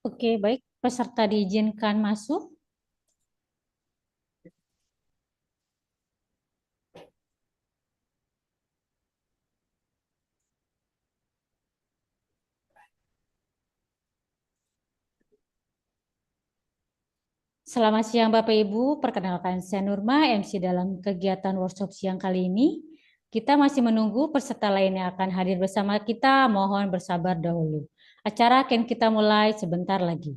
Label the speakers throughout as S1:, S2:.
S1: Oke, baik. Peserta diizinkan masuk. Selamat siang Bapak Ibu, perkenalkan saya Nurma, MC dalam kegiatan workshop siang kali ini. Kita masih menunggu peserta lain yang akan hadir bersama kita, mohon bersabar dahulu. Acara akan kita mulai sebentar lagi.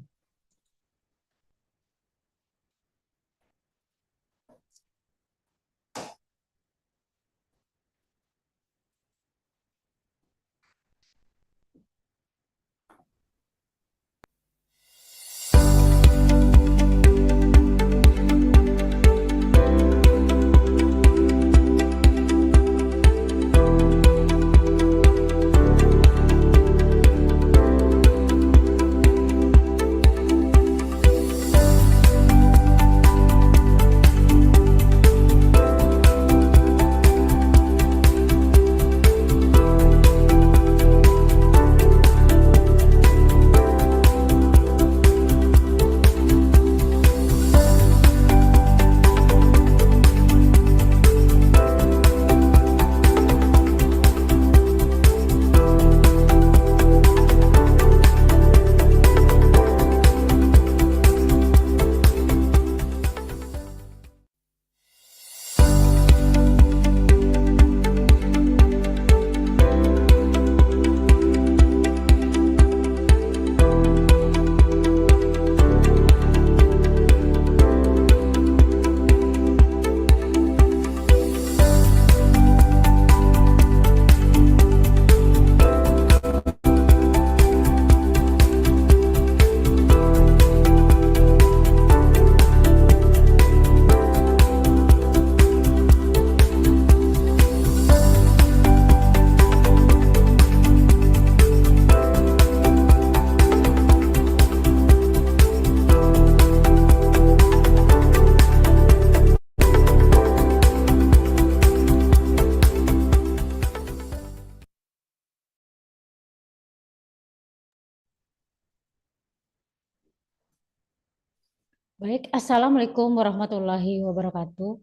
S1: Baik, Assalamualaikum warahmatullahi wabarakatuh.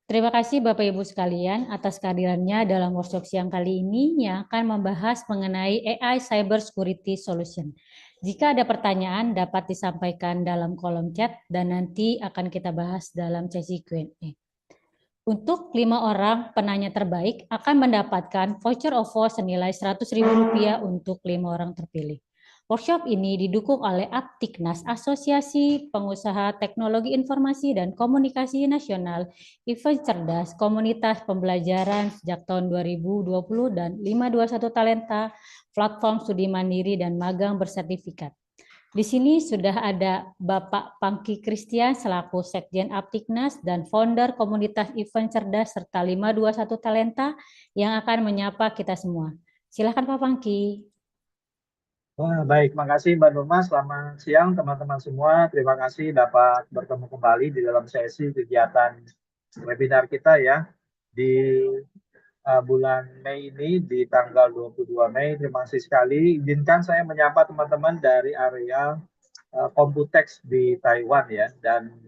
S1: Terima kasih Bapak Ibu sekalian atas kehadirannya dalam workshop siang kali ini yang akan membahas mengenai AI Cybersecurity Solution. Jika ada pertanyaan dapat disampaikan dalam kolom chat dan nanti akan kita bahas dalam sesi Q&A. Untuk 5 orang penanya terbaik akan mendapatkan voucher OVO senilai Rp100.000 untuk 5 orang terpilih. Workshop ini didukung oleh Aptiknas, Asosiasi Pengusaha Teknologi Informasi dan Komunikasi Nasional, Event Cerdas, Komunitas Pembelajaran sejak tahun 2020 dan 521 Talenta, Platform Studi Mandiri dan Magang Bersertifikat. Di sini sudah ada Bapak Pangki Christian selaku Sekjen Aptiknas dan founder komunitas Event Cerdas serta 521 Talenta yang akan menyapa kita semua. Silakan Pak Pangki.
S2: Wah, baik, makasih Mbak Nurma. Selamat siang teman-teman semua. Terima kasih dapat bertemu kembali di dalam sesi kegiatan webinar kita ya di bulan Mei ini di tanggal 22 Mei. Terima kasih sekali. Izinkan saya menyapa teman-teman dari area Computex di Taiwan ya. Dan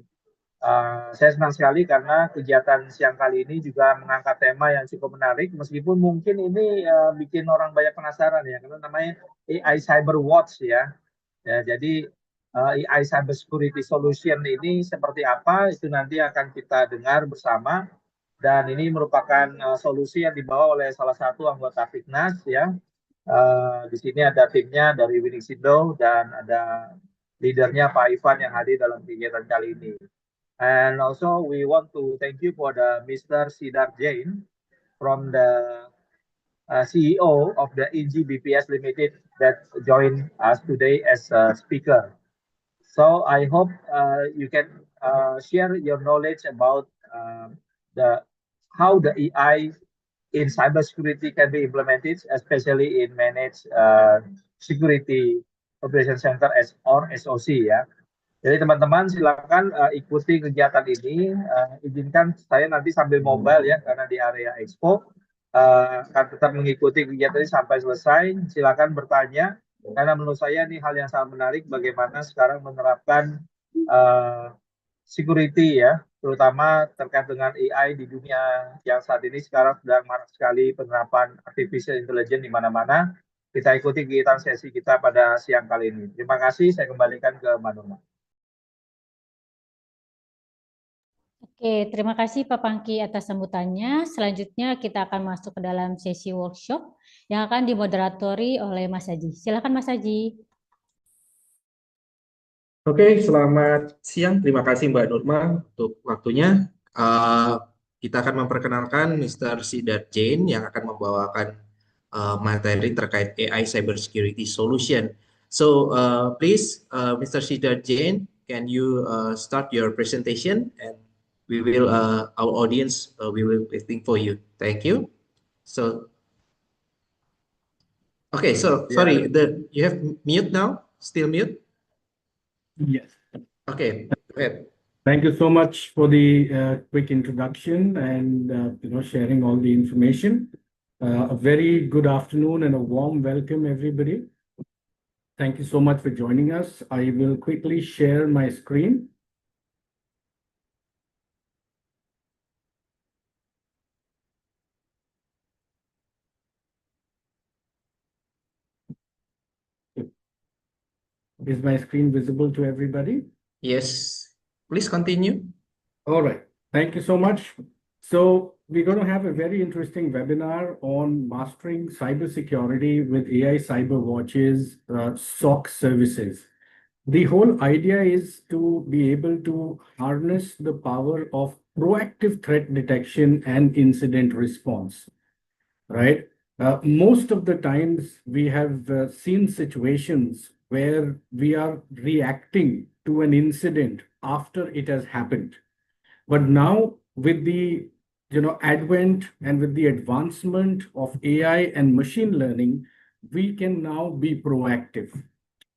S2: saya senang sekali karena kegiatan siang kali ini juga mengangkat tema yang cukup menarik, meskipun mungkin ini bikin orang banyak penasaran ya, karena namanya AI Cyberwatch ya. Jadi AI Cybersecurity Solution ini seperti apa, itu nanti akan kita dengar bersama. Dan ini merupakan solusi yang dibawa oleh salah satu anggota Fitnas ya. Di sini ada timnya dari Winning dan ada leadernya Pak Ivan yang hadir dalam kegiatan kali ini. And also we want to thank you for the Mr. Siddharth Jain from the CEO of the NGBPS Limited that joined us today as a speaker. So I hope you can share your knowledge about how the AI in cybersecurity can be implemented, especially in managed security operation center or SOC ya. Jadi teman-teman silakan ikuti kegiatan ini. Izinkan saya nanti sambil mobile ya, karena di area expo akan tetap mengikuti kegiatan ini sampai selesai. Silakan bertanya Karena menurut saya ini hal yang sangat menarik bagaimana sekarang menerapkan uh, security ya, terutama terkait dengan AI di dunia yang saat ini sekarang sedang marak sekali penerapan artificial intelligence di mana-mana. Kita ikuti kegiatan sesi kita pada siang kali ini. Terima kasih, saya kembalikan ke Mbak Nurma.
S1: Oke, terima kasih Pak Pangki atas sambutannya. Selanjutnya kita akan masuk ke dalam sesi workshop yang akan dimoderatori oleh Mas Haji. Silakan Mas Haji.
S3: Oke, selamat siang. Terima kasih Mbak Nurma untuk waktunya. Kita akan memperkenalkan Mr. Siddharth Jain yang akan membawakan materi terkait AI Cybersecurity Solution. So, please, Mr. Siddharth Jain, can you start your presentation, and we will, our audience, we will waiting for you. Thank you. So, okay. So, sorry, you have mute now. Still mute.
S4: Yes.
S3: Okay. Go ahead.
S4: Thank you so much for the quick introduction and sharing all the information. A very good afternoon and a warm welcome, everybody. Thank you so much for joining us. I will quickly share my screen. Is my screen visible to everybody?
S3: Yes, please continue.
S4: All right. Thank you so much. So we're going to have a very interesting webinar on mastering cybersecurity with AI Cyberwatch's SOC services. The whole idea is to be able to harness the power of proactive threat detection and incident response, right? Most of the times we have seen situations where we are reacting to an incident after it has happened. But now with the advent and with the advancement of AI and machine learning, we can now be proactive.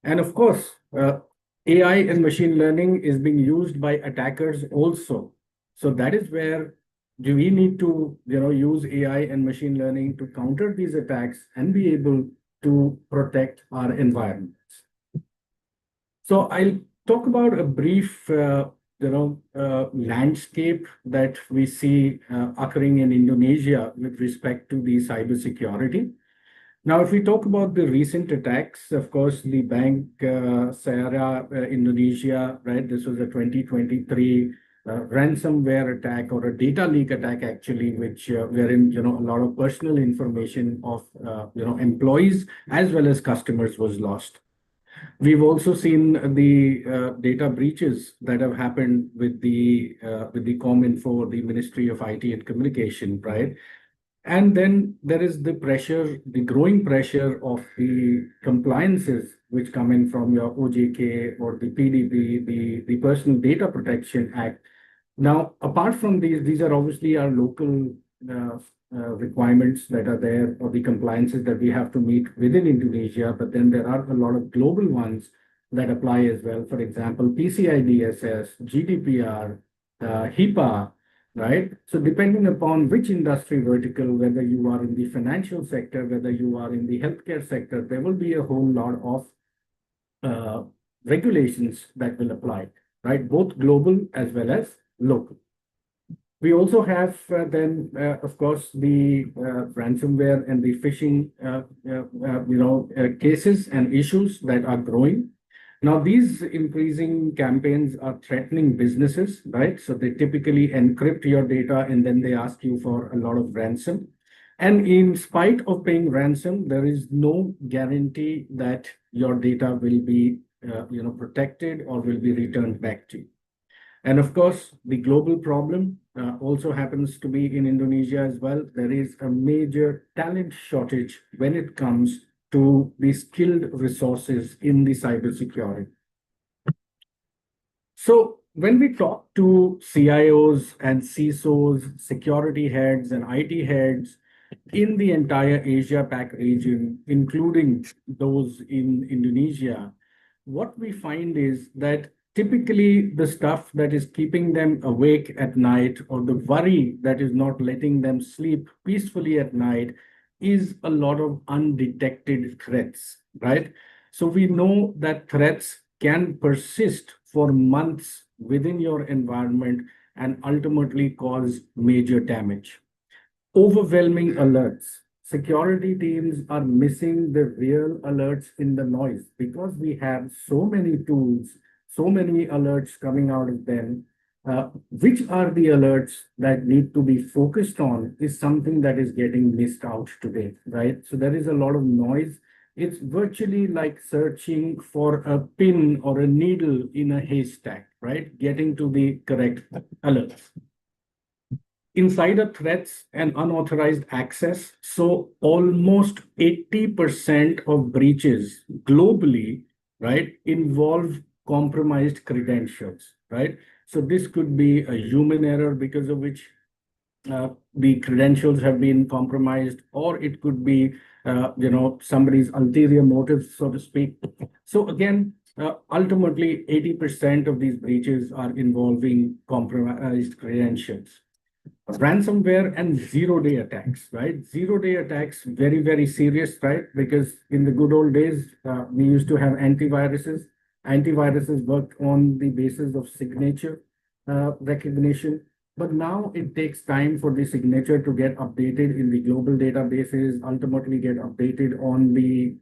S4: And of course, AI and machine learning is being used by attackers also. So that is where do we need to use AI and machine learning to counter these attacks and be able to protect our environments. So I'll talk about a brief landscape that we see occurring in Indonesia with respect to the cybersecurity. Now, if we talk about the recent attacks, of course, the Bank Syariah Indonesia, right? This was a 2023 ransomware attack or a data leak attack, actually, which wherein a lot of personal information of employees as well as customers was lost. We've also seen the data breaches that have happened with the Cominfo, the Ministry of IT and Communication, right? And then there is the pressure, the growing pressure of the compliances which come in from your OJK or the PDP, the Personal Data Protection Act. Now, apart from these are obviously our local requirements that are there, or the compliances that we have to meet within Indonesia, but then there are a lot of global ones that apply as well. For example, PCI DSS, GDPR, HIPAA, right? So depending upon which industry vertical, whether you are in the financial sector, whether you are in the healthcare sector, there will be a whole lot of regulations that will apply, right? Both global as well as local. We also have of course, the ransomware and the phishing, cases and issues that are growing. Now, these increasing campaigns are threatening businesses, right? So they typically encrypt your data and then they ask you for a lot of ransom. And in spite of paying ransom, there is no guarantee that your data will be, protected or will be returned back to you. And of course, the global problem also happens to be in Indonesia as well. There is a major talent shortage when it comes to the skilled resources in the cybersecurity. So when we talk to CIOs and CISOs, security heads and IT heads in the entire Asia-Pac region, including those in Indonesia, what we find is that typically the stuff that is keeping them awake at night, or the worry that is not letting them sleep peacefully at night, is a lot of undetected threats, right? So we know that threats can persist for months within your environment and ultimately cause major damage. Overwhelming alerts. Security teams are missing the real alerts in the noise because we have so many tools, so many alerts coming out of them. Which are the alerts that need to be focused on is something that is getting missed out today, right? So there is a lot of noise. It's virtually like searching for a pin or a needle in a haystack, right? Getting to the correct alerts. Insider threats and unauthorized access. So almost 80% of breaches globally, right, involve compromised credentials, right? So this could be a human error because of which the credentials have been compromised, or it could be, somebody's ulterior motives, so to speak. So again, ultimately, 80% of these breaches are involving compromised credentials. Ransomware and zero-day attacks, right? Zero-day attacks, very, very serious, right? Because in the good old days, we used to have antiviruses. Antiviruses worked on the basis of signature recognition. But now it takes time for the signature to get updated in the global databases, ultimately get updated on the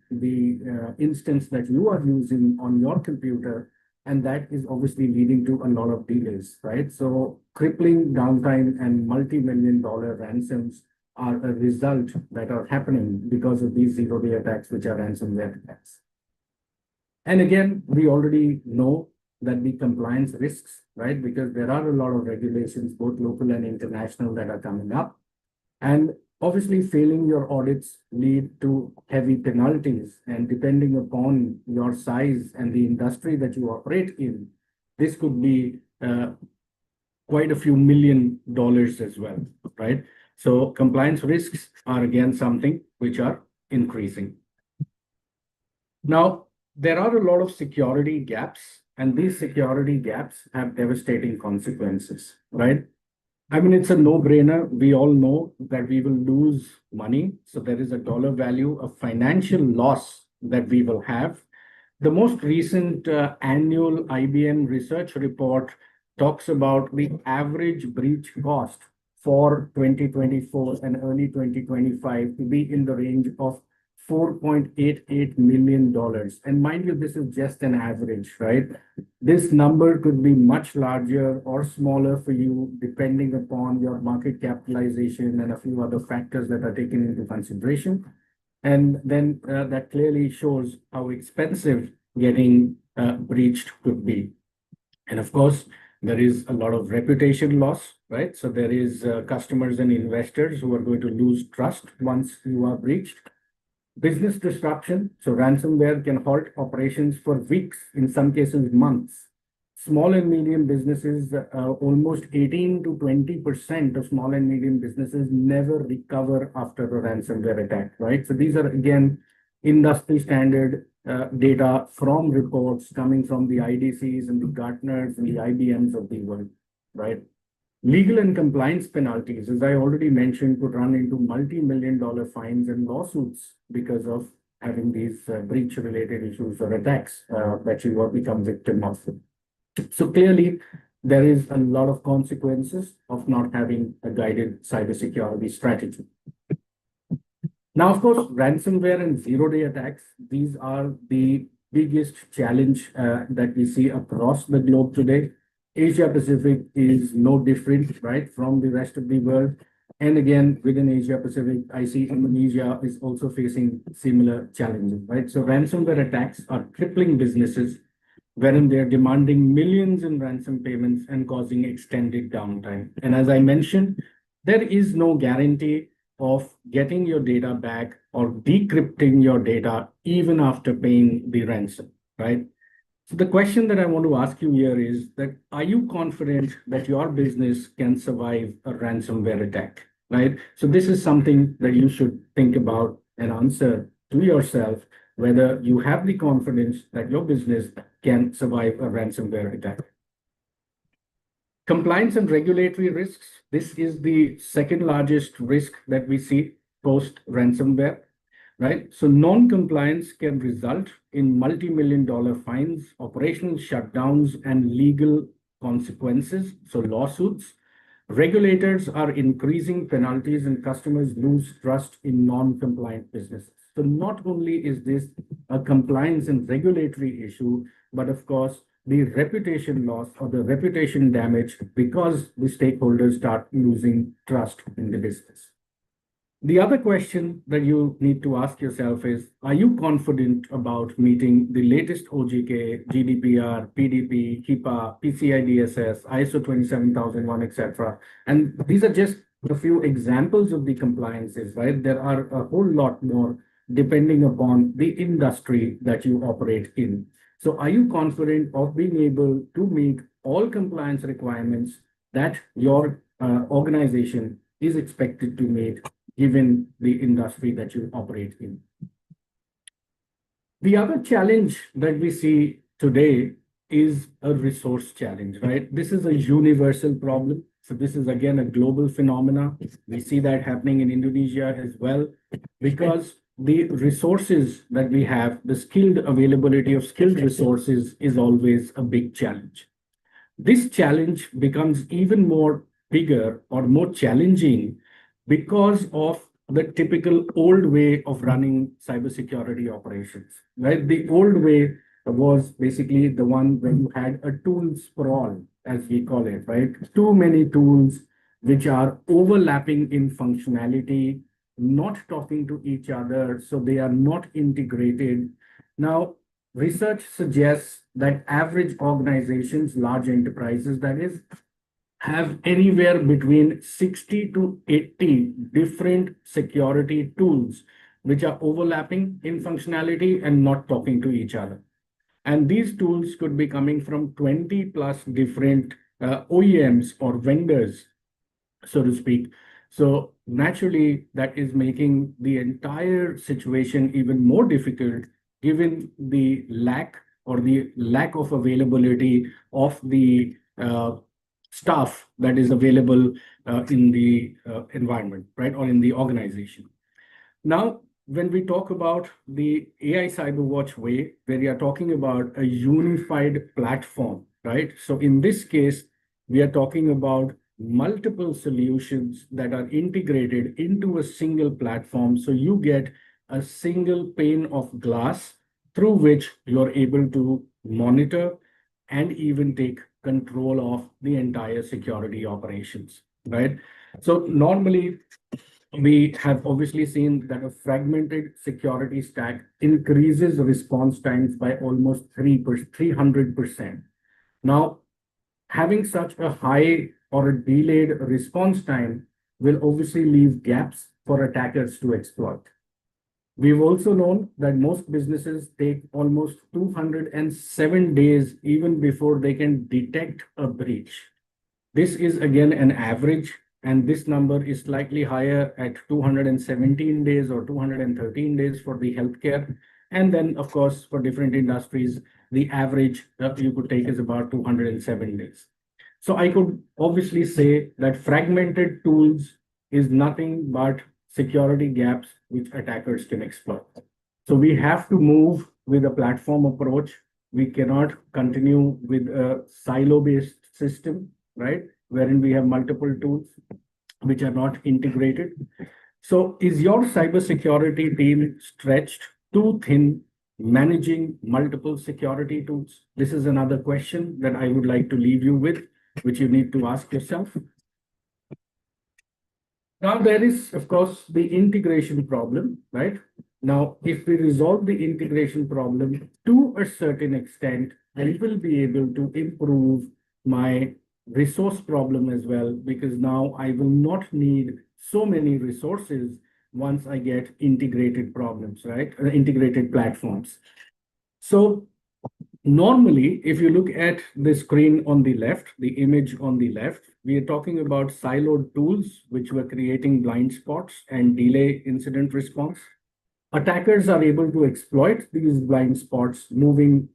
S4: instance that you are using on your computer. And that is obviously leading to a lot of delays, right? So crippling downtime and multi-million-dollar ransoms are a result that are happening because of these zero-day attacks, which are ransomware attacks. And again, we already know that the compliance risks, right? Because there are a lot of regulations, both local and international, that are coming up. And obviously, failing your audits lead to heavy penalties. And depending upon your size and the industry that you operate in, this could be quite a few $1 million as well, right? So compliance risks are again something which are increasing. Now, there are a lot of security gaps, and these security gaps have devastating consequences, right? I mean, it's a no-brainer. We all know that we will lose money. So there is a dollar value of financial loss that we will have. The most recent annual IBM research report talks about the average breach cost for 2024 and early 2025 to be in the range of $4.88 million. And mind you, this is just an average, right? This number could be much larger or smaller for you, depending upon your market capitalization and a few other factors that are taken into consideration. And then that clearly shows how expensive getting breached could be. And of course, there is a lot of reputation loss, right? So there is customers and investors who are going to lose trust once you are breached. Business disruption. So ransomware can halt operations for weeks, in some cases months. Small and medium businesses, almost 18 to 20% of small and medium businesses never recover after a ransomware attack, right? So these are, again, industry standard data from reports coming from the IDCs and the Gartners and the IBMs of the world, right? Legal and compliance penalties, as I already mentioned, could run into multi-million-dollar fines and lawsuits because of having these breach-related issues or attacks that you will become victim of. So clearly, there is a lot of consequences of not having a guided cybersecurity strategy. Now, of course, ransomware and zero-day attacks, these are the biggest challenge that we see across the globe today. Asia Pacific is no different, right, from the rest of the world. And again, within Asia Pacific, I see Indonesia is also facing similar challenges, right? So ransomware attacks are crippling businesses, wherein they're demanding millions in ransom payments and causing extended downtime. And as I mentioned, there is no guarantee of getting your data back or decrypting your data even after paying the ransom, right? So the question that I want to ask you here is that, are you confident that your business can survive a ransomware attack, right? So this is something that you should think about and answer to yourself, whether you have the confidence that your business can survive a ransomware attack. Compliance and regulatory risks. This is the second largest risk that we see post ransomware. right? So non-compliance can result in multi-million-dollar fines, operational shutdowns, and legal consequences, so lawsuits. Regulators are increasing penalties and customers lose trust in non-compliant businesses. So not only is this a compliance and regulatory issue, but of course, the reputation loss or the reputation damage because the stakeholders start losing trust in the business. The other question that you need to ask yourself is, are you confident about meeting the latest OGK, GDPR, PDP, HIPAA, PCI DSS, ISO 27001, etc.? And these are just a few examples of the compliances, right? There are a whole lot more depending upon the industry that you operate in. So are you confident of being able to meet all compliance requirements that your organization is expected to meet given the industry that you operate in? The other challenge that we see today is a resource challenge, right? This is a universal problem. So this is again a global phenomena. We see that happening in Indonesia as well, because the resources that we have, the skilled availability of skilled resources is always a big challenge. This challenge becomes even more bigger or more challenging because of the typical old way of running cybersecurity operations, right? The old way was basically the one when you had a tool sprawl, as we call it, right? Too many tools which are overlapping in functionality, not talking to each other, so they are not integrated. Now, research suggests that average organizations, large enterprises, that is, have anywhere between 60 to 80 different security tools which are overlapping in functionality and not talking to each other. And these tools could be coming from 20 plus different OEMs or vendors, so to speak. So naturally, that is making the entire situation even more difficult given the lack of availability of the staff that is available in the environment, right, or in the organization. Now, when we talk about the AI Cyberwatch way, where we are talking about a unified platform, right? So in this case, we are talking about multiple solutions that are integrated into a single platform. So you get a single pane of glass through which you're able to monitor and even take control of the entire security operations, right? So normally, we have obviously seen that a fragmented security stack increases response times by almost 300%. Now, having such a high or a delayed response time will obviously leave gaps for attackers to exploit. We've also known that most businesses take almost 207 days even before they can detect a breach. This is again an average, and this number is slightly higher at 217 days or 213 days for the healthcare. And then, of course, for different industries, the average that you could take is about 207 days. So I could obviously say that fragmented tools is nothing but security gaps which attackers can exploit. So we have to move with a platform approach. We cannot continue with a silo-based system, right, wherein we have multiple tools which are not integrated. So is your cybersecurity team stretched too thin managing multiple security tools? This is another question that I would like to leave you with, which you need to ask yourself. Now, there is, of course, the integration problem, right? Now, if we resolve the integration problem to a certain extent, I will be able to improve my resource problem as well, because now I will not need so many resources once I get integrated problems, right? Integrated platforms. So normally, if you look at the screen on the left, the image on the left, we are talking about siloed tools which were creating blind spots and delay incident response. Attackers are able to exploit these blind spots, moving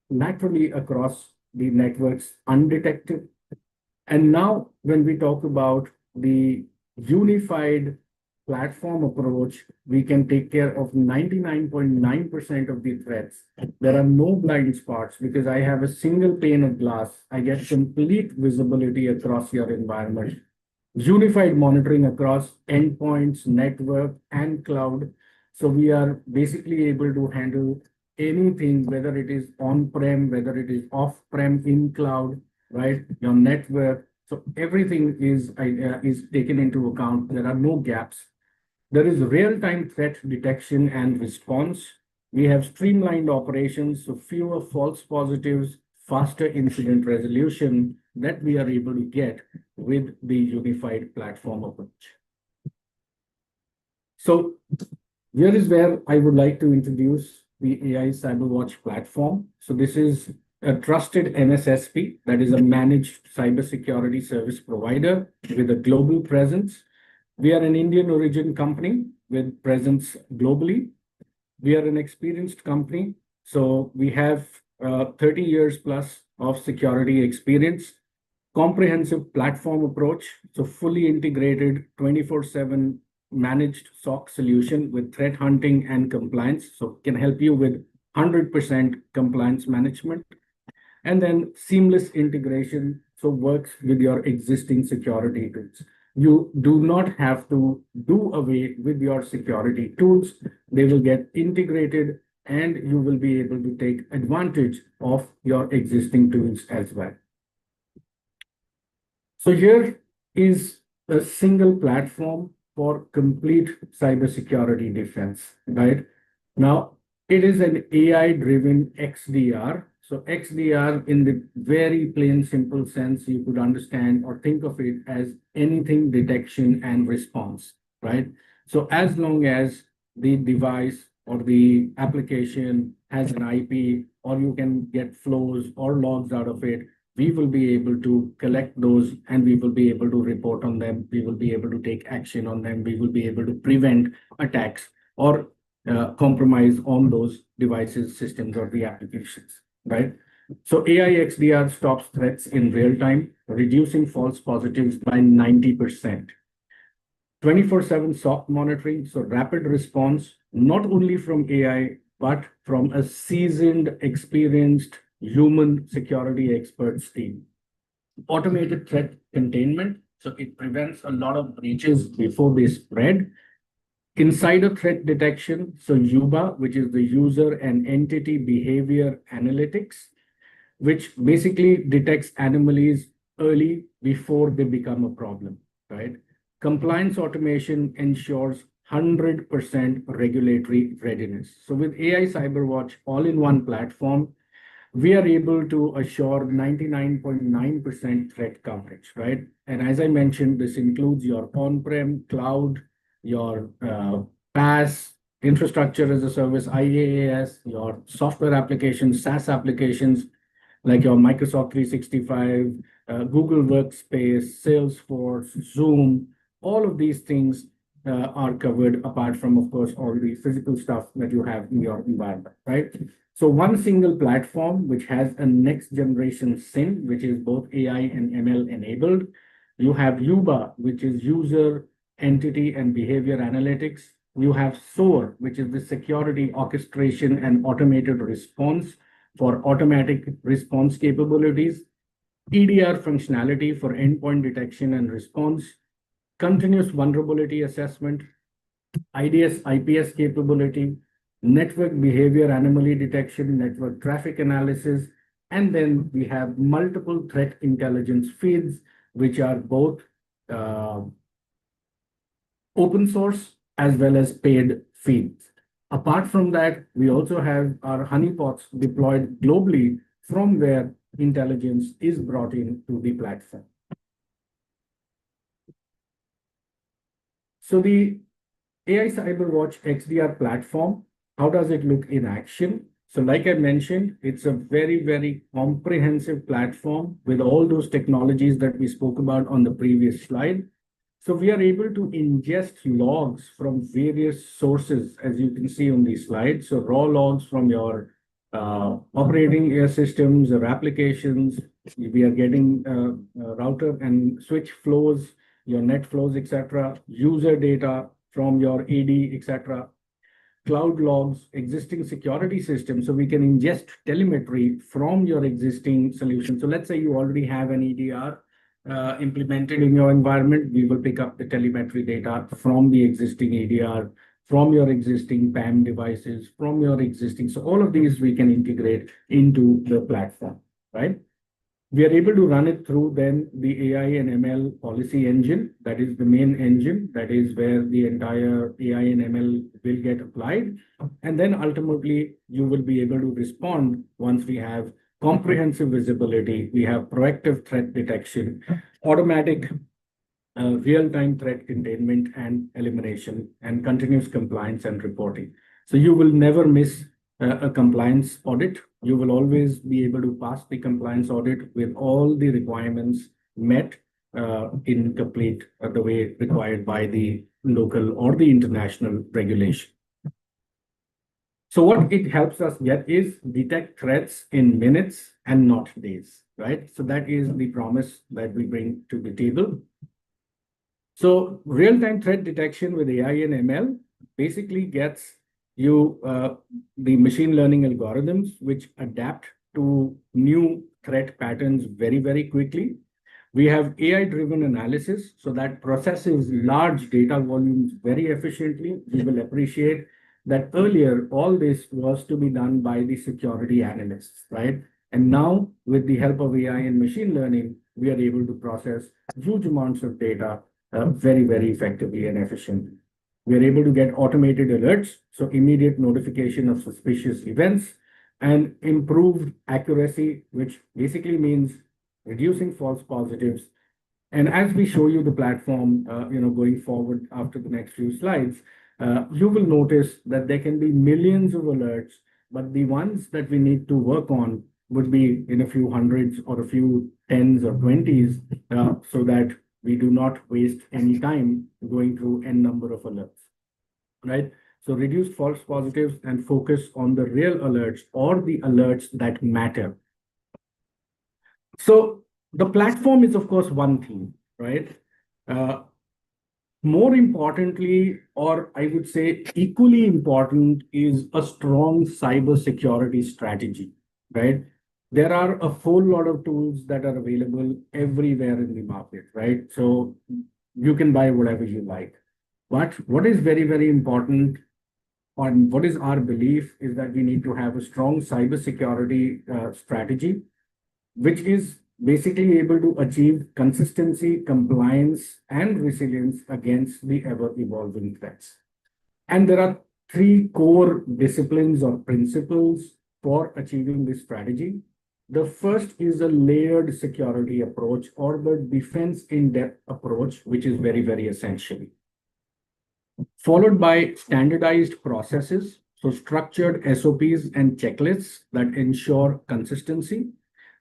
S4: laterally across the networks undetected. And now, when we talk about the unified platform approach, we can take care of 99.9% of the threats. There are no blind spots because I have a single pane of glass. I get complete visibility across your environment. Unified monitoring across endpoints, network, and cloud. So we are basically able to handle anything, whether it is on-prem, whether it is off-prem, in cloud, right? Your network. So everything is taken into account. There are no gaps. There is real-time threat detection and response. We have streamlined operations, so fewer false positives, faster incident resolution that we are able to get with the unified platform approach. So here is where I would like to introduce the AI Cyberwatch platform. So this is a trusted MSSP, that is a managed cybersecurity service provider with a global presence. We are an Indian origin company with presence globally. We are an experienced company. So we have 30 years plus of security experience, comprehensive platform approach, so fully integrated 24/7 managed SOC solution with threat hunting and compliance. So can help you with 100% compliance management. And then seamless integration, so works with your existing security tools. You do not have to do away with your security tools. They will get integrated and you will be able to take advantage of your existing tools as well. So here is a single platform for complete cybersecurity defense, right? Now, it is an AI-driven XDR. So XDR, in the very plain, simple sense, you could understand or think of it as anything detection and response, right? So as long as the device or the application has an IP, or you can get flows or logs out of it, we will be able to collect those and we will be able to report on them. We will be able to take action on them. We will be able to prevent attacks or compromise on those devices, systems, or the applications, right? So AI XDR stops threats in real time, reducing false positives by 90%. 24/7 SOC monitoring, so rapid response, not only from AI, but from a seasoned, experienced human security experts team. Automated threat containment, so it prevents a lot of breaches before they spread. Insider threat detection, so UBA, which is the user and entity behavior analytics, which basically detects anomalies early before they become a problem, right? Compliance automation ensures 100% regulatory readiness. So with AI Cyberwatch all-in-one platform, we are able to assure 99.9% threat coverage, right? And as I mentioned, this includes your on-prem, cloud, your PaaS, infrastructure as a service, IaaS, your software applications, SaaS applications, like your Microsoft 365, Google Workspace, Salesforce, Zoom, all of these things are covered, apart from, of course, all the physical stuff that you have in your environment, right? So one single platform which has a next generation SIM, which is both AI and ML enabled. You have UBA, which is user, entity, and behavior analytics. You have SOAR, which is the security orchestration and automated response for automatic response capabilities. EDR functionality for endpoint detection and response. Continuous vulnerability assessment. IDS, IPS capability. Network behavior anomaly detection, network traffic analysis, and then we have multiple threat intelligence feeds, which are both open source as well as paid feeds. Apart from that, we also have our honeypots deployed globally, from where intelligence is brought in to the platform. So the AI Cyberwatch XDR platform, how does it look in action? So like I mentioned, it's a very, very comprehensive platform with all those technologies that we spoke about on the previous slide. So we are able to ingest logs from various sources, as you can see on these slides. So raw logs from your operating systems or applications. We are getting router and switch flows, your net flows, etc., user data, from your AD, etc., cloud logs, existing security systems. So we can ingest telemetry from your existing solution. So let's say you already have an EDR implemented in your environment. We will pick up the telemetry data from the existing EDR, from your existing PAM devices, from your existing. So all of these we can integrate into the platform, right? We are able to run it through then the AI and ML policy engine. That is the main engine. That is where the entire AI and ML will get applied. And then ultimately, you will be able to respond once we have comprehensive visibility. We have proactive threat detection, automatic real-time threat containment and elimination, and continuous compliance and reporting. So you will never miss a compliance audit. You will always be able to pass the compliance audit with all the requirements met in complete the way required by the local or the international regulation. So what it helps us get is detect threats in minutes and not days, right? So that is the promise that we bring to the table. So real-time threat detection with AI and ML basically gets you the machine learning algorithms which adapt to new threat patterns very, very quickly. We have AI-driven analysis, so that processes large data volumes very efficiently. We will appreciate that earlier, all this was to be done by the security analysts, right? And now, with the help of AI and machine learning, we are able to process huge amounts of data very, very effectively and efficiently. We are able to get automated alerts, so immediate notification of suspicious events, and improved accuracy, which basically means reducing false positives. And as we show you the platform, going forward after the next few slides, you will notice that there can be millions of alerts, but the ones that we need to work on would be in a few hundreds or a few tens or 20s, so that we do not waste any time going through n number of alerts, right? So reduce false positives and focus on the real alerts or the alerts that matter. So the platform is, of course, one thing, right? More importantly, or I would say equally important, is a strong cybersecurity strategy, right? There are a whole lot of tools that are available everywhere in the market, right? So you can buy whatever you like. But what is very, very important, and what is our belief, is that we need to have a strong cybersecurity strategy, which is basically able to achieve consistency, compliance, and resilience against the ever-evolving threats. And there are three core disciplines or principles for achieving this strategy. The first is a layered security approach, or the defense in-depth approach, which is very, very essential. Followed by standardized processes, so structured SOPs and checklists that ensure consistency,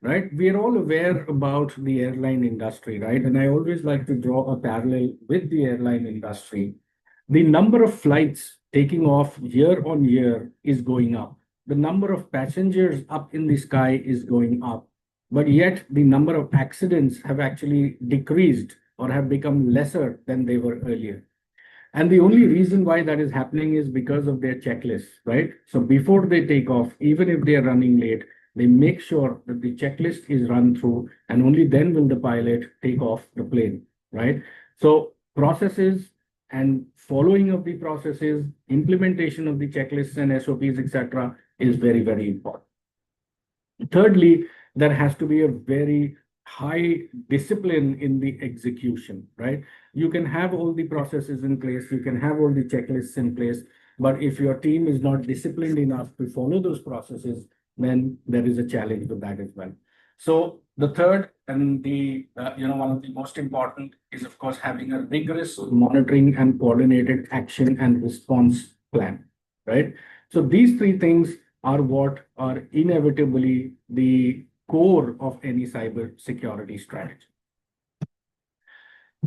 S4: right? We are all aware about the airline industry, right? And I always like to draw a parallel with the airline industry. The number of flights taking off year on year is going up. The number of passengers up in the sky is going up, but yet the number of accidents have actually decreased or have become lesser than they were earlier. And the only reason why that is happening is because of their checklists, right? So before they take off, even if they are running late, they make sure that the checklist is run through, and only then will the pilot take off the plane, right? So processes and following of the processes, implementation of the checklists and SOPs, etc., is very, very important. Thirdly, there has to be a very high discipline in the execution, right? You can have all the processes in place, you can have all the checklists in place, but if your team is not disciplined enough to follow those processes, then there is a challenge with that as well. So the third and the one of the most important is, of course, having a rigorous monitoring and coordinated action and response plan, right? So these three things are what are inevitably the core of any cyber security strategy.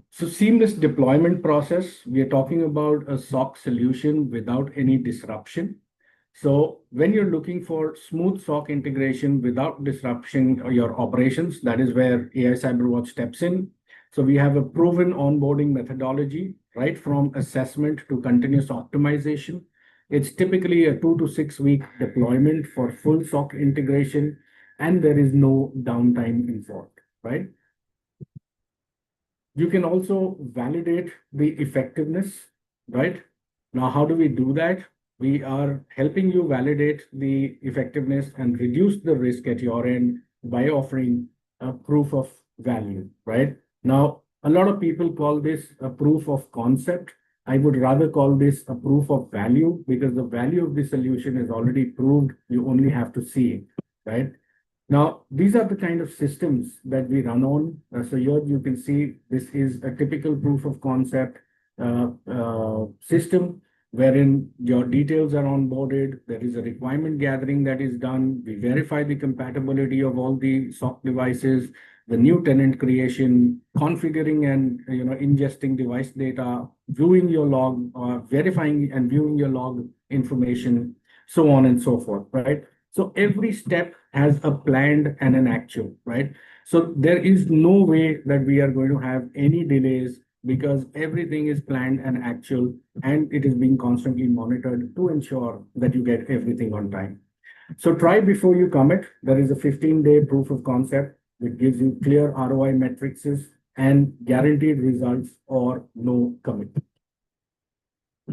S4: So seamless deployment process, we are talking about a SOC solution without any disruption. So when you're looking for smooth SOC integration without disruption of your operations, that is where AI Cyberwatch steps in. So we have a proven onboarding methodology right from assessment to continuous optimization. It's typically a 2 to 6 week deployment for full SOC integration, and there is no downtime involved, right? You can also validate the effectiveness, right? Now, how do we do that? We are helping you validate the effectiveness and reduce the risk at your end by offering a proof of value, right? Now, a lot of people call this a proof of concept. I would rather call this a proof of value, because the value of the solution is already proved. You only have to see it, right? Now, these are the kind of systems that we run on. So here you can see this is a typical proof of concept system wherein your details are onboarded. There is a requirement gathering that is done. We verify the compatibility of all the SOC devices, the new tenant creation, configuring and ingesting device data, viewing your log, verifying and viewing your log information, so on and so forth, right? So every step has a planned and an actual, right? So there is no way that we are going to have any delays, because everything is planned and actual, and it is being constantly monitored to ensure that you get everything on time. So try before you commit. There is a 15-day proof of concept which gives you clear ROI metrics and guaranteed results or no commitment.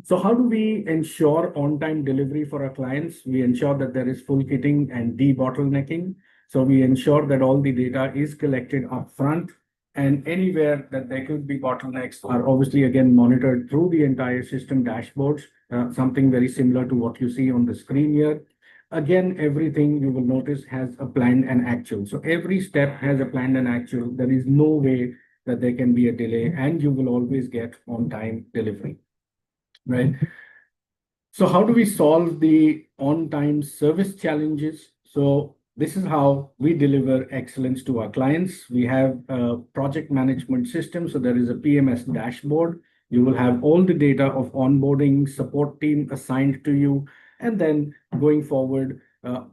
S4: So how do we ensure on-time delivery for our clients? We ensure that there is full kitting and debottlenecking. So we ensure that all the data is collected upfront, and anywhere that there could be bottlenecks are obviously again monitored through the entire system dashboards, something very similar to what you see on the screen here. Again, everything you will notice has a planned and actual. So every step has a planned and actual. There is no way that there can be a delay, and you will always get on-time delivery. Right. So how do we solve the on-time service challenges? So this is how we deliver excellence to our clients. We have a project management system. So there is a PMS dashboard. You will have all the data of onboarding support team assigned to you. And then going forward,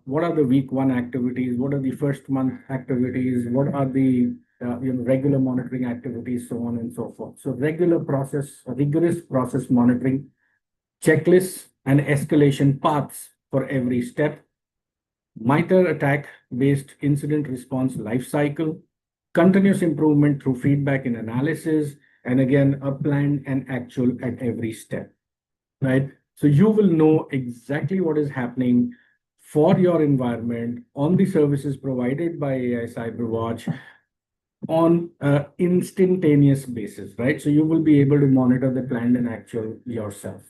S4: what are the week 1 activities? What are the first month activities? What are the regular monitoring activities, so on and so forth. So rigorous process monitoring, checklists and escalation paths for every step, MITRE attack-based incident response lifecycle, continuous improvement through feedback and analysis, and again, a plan and actual at every step, right? So you will know exactly what is happening for your environment on the services provided by AI Cyberwatch on an instantaneous basis, right? So you will be able to monitor the planned and actual yourself.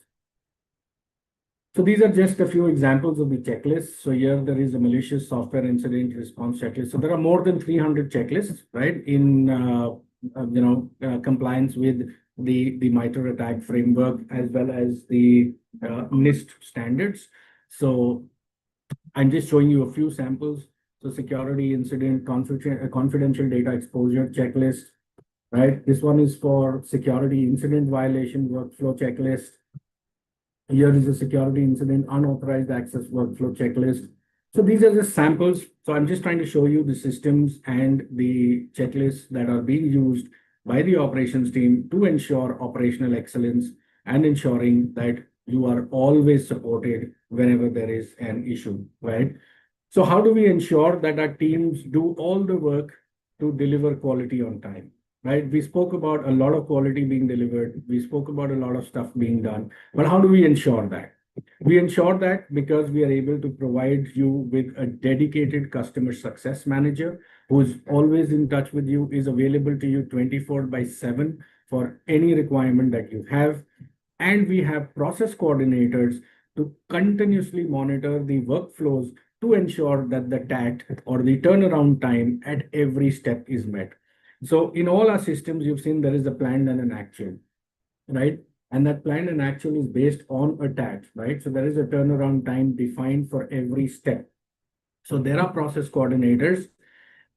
S4: So these are just a few examples of the checklists. So here there is a malicious software incident response checklist. So there are more than 300 checklists, right, in compliance with the MITRE attack framework as well as the NIST standards. So I'm just showing you a few samples. So security incident, confidential data exposure checklist, right? This one is for security incident violation workflow checklist. Here is a security incident unauthorized access workflow checklist. So these are just samples. So I'm just trying to show you the systems and the checklists that are being used by the operations team to ensure operational excellence and ensuring that you are always supported whenever there is an issue, right? So how do we ensure that our teams do all the work to deliver quality on time, right? We spoke about a lot of quality being delivered. We spoke about a lot of stuff being done. But how do we ensure that? We ensure that because we are able to provide you with a dedicated customer success manager who is always in touch with you, is available to you 24/7 for any requirement that you have. And we have process coordinators to continuously monitor the workflows to ensure that the TAT or the turnaround time at every step is met. So in all our systems, you've seen there is a planned and an actual, right? And that planned and actual is based on a TAT, right? So there is a turnaround time defined for every step. So there are process coordinators,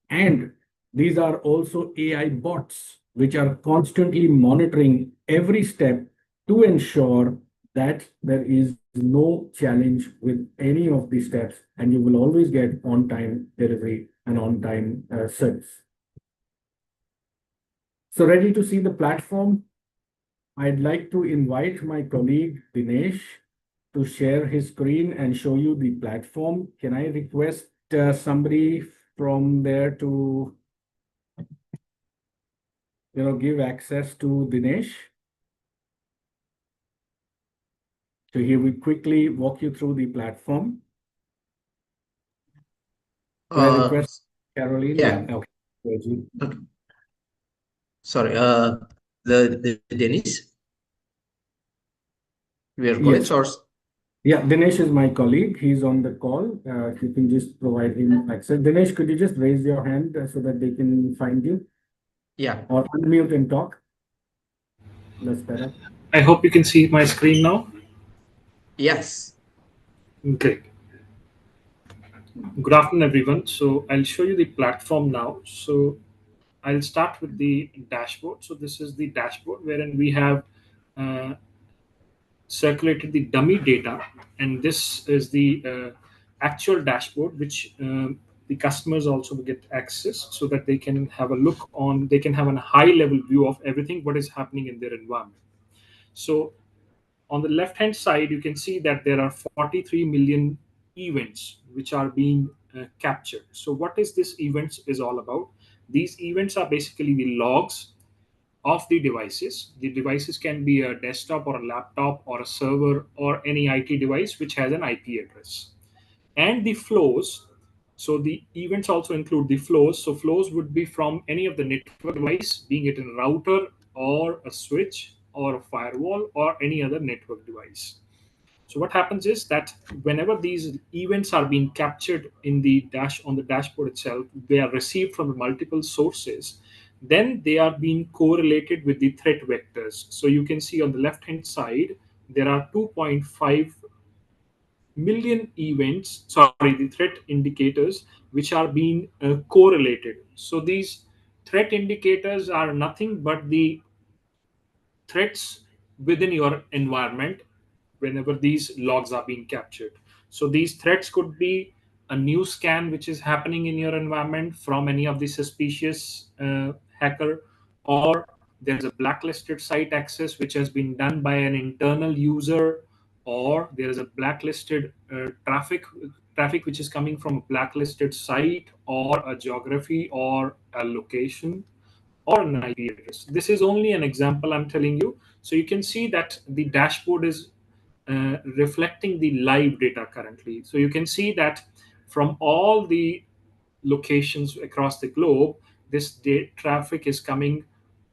S4: and these are also AI bots, which are constantly monitoring every step to ensure that there is no challenge with any of these steps, and you will always get on-time delivery and on-time service. So ready to see the platform? I'd like to invite my colleague Dinesh to share his screen and show you the platform. Can I request somebody from there to give access to Dinesh? So he will quickly walk you through the platform. So I request Caroline.
S3: Yeah.
S4: Okay.
S3: Okay. Sorry, the Dennis, we are
S4: Yes.
S3: colleagues or?
S4: Yeah, Dinesh is my colleague. He's on the call. You can just provide him access. Dinesh, could you just raise your hand so that they can find you?
S3: Yeah.
S4: Or unmute and talk. That's better.
S5: I hope you can see my screen now.
S3: Yes.
S5: Great. Good afternoon, everyone. So I'll show you the platform now. So I'll start with the dashboard. So this is the dashboard wherein we have uh, circulated the dummy data, and this is the actual dashboard which the customers also get access so that they can have a look on. They can have a high level view of everything what is happening in their environment. So on the left hand side, you can see that there are 43 million events which are being captured. So what is this events is all about? These events are basically the logs of the devices. The devices can be a desktop or a laptop or a server or any IT device which has an IP address. And the flows, so the events also include the flows. So flows would be from any of the network device, being it a router or a switch or a firewall or any other network device. So what happens is that whenever these events are being captured in the on the dashboard itself, they are received from multiple sources. Then they are being correlated with the threat vectors. So you can see on the left hand side there are 2.5 million events, sorry, the threat indicators which are being correlated. So these threat indicators are nothing but the threats within your environment whenever these logs are being captured. So these threats could be a new scan which is happening in your environment from any of the suspicious hacker, or there's a blacklisted site access which has been done by an internal user, or there is a blacklisted traffic which is coming from a blacklisted site or a geography or a location or an IP address. This is only an example I'm telling you. So you can see that the dashboard is reflecting the live data currently. So you can see that from all the locations across the globe, this traffic is coming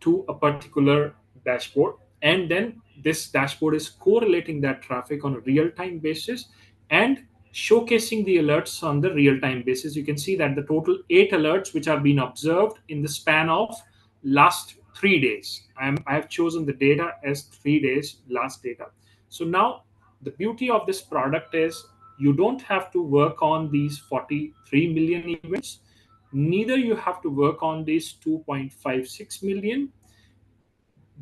S5: to a particular dashboard, and then this dashboard is correlating that traffic on a real-time basis and showcasing the alerts on the real-time basis. You can see that the total 8 alerts which are being observed in the span of last 3 days. I have chosen the data as 3 days last data. So now the beauty of this product is you don't have to work on these 43 million events, neither you have to work on these 2.56 million.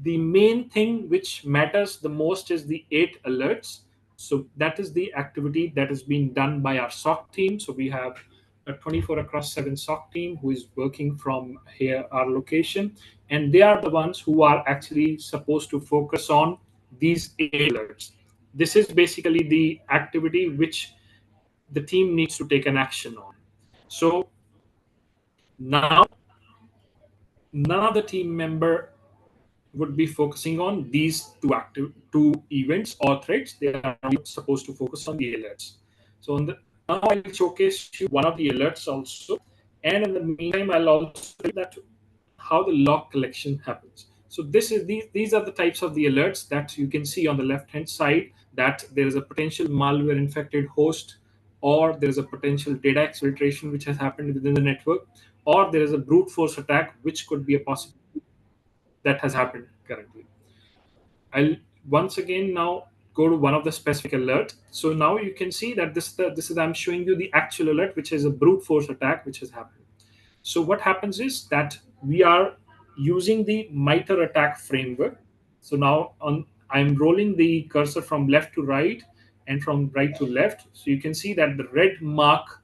S5: The main thing which matters the most is the 8 alerts. So that is the activity that is being done by our SOC team. So we have a 24 across 7 SOC team who is working from here, our location, and they are the ones who are actually supposed to focus on these 8 alerts. This is basically the activity which the team needs to take an action on. So now none of the team member would be focusing on these two events or threads. They are supposed to focus on the alerts. So now I'll showcase you one of the alerts also, and in the meantime I'll also tell you that how the log collection happens. So these are the types of the alerts that you can see on the left hand side, that there is a potential malware infected host, or there is a potential data exfiltration which has happened within the network, or there is a brute force attack which could be a possibility that has happened currently. I'll once again now go to one of the specific alert. So now you can see that this is I'm showing you the actual alert, which is a brute force attack which has happened. So what happens is that we are using the MITRE attack framework. So now I'm rolling the cursor from left to right and from right to left. So you can see that the red mark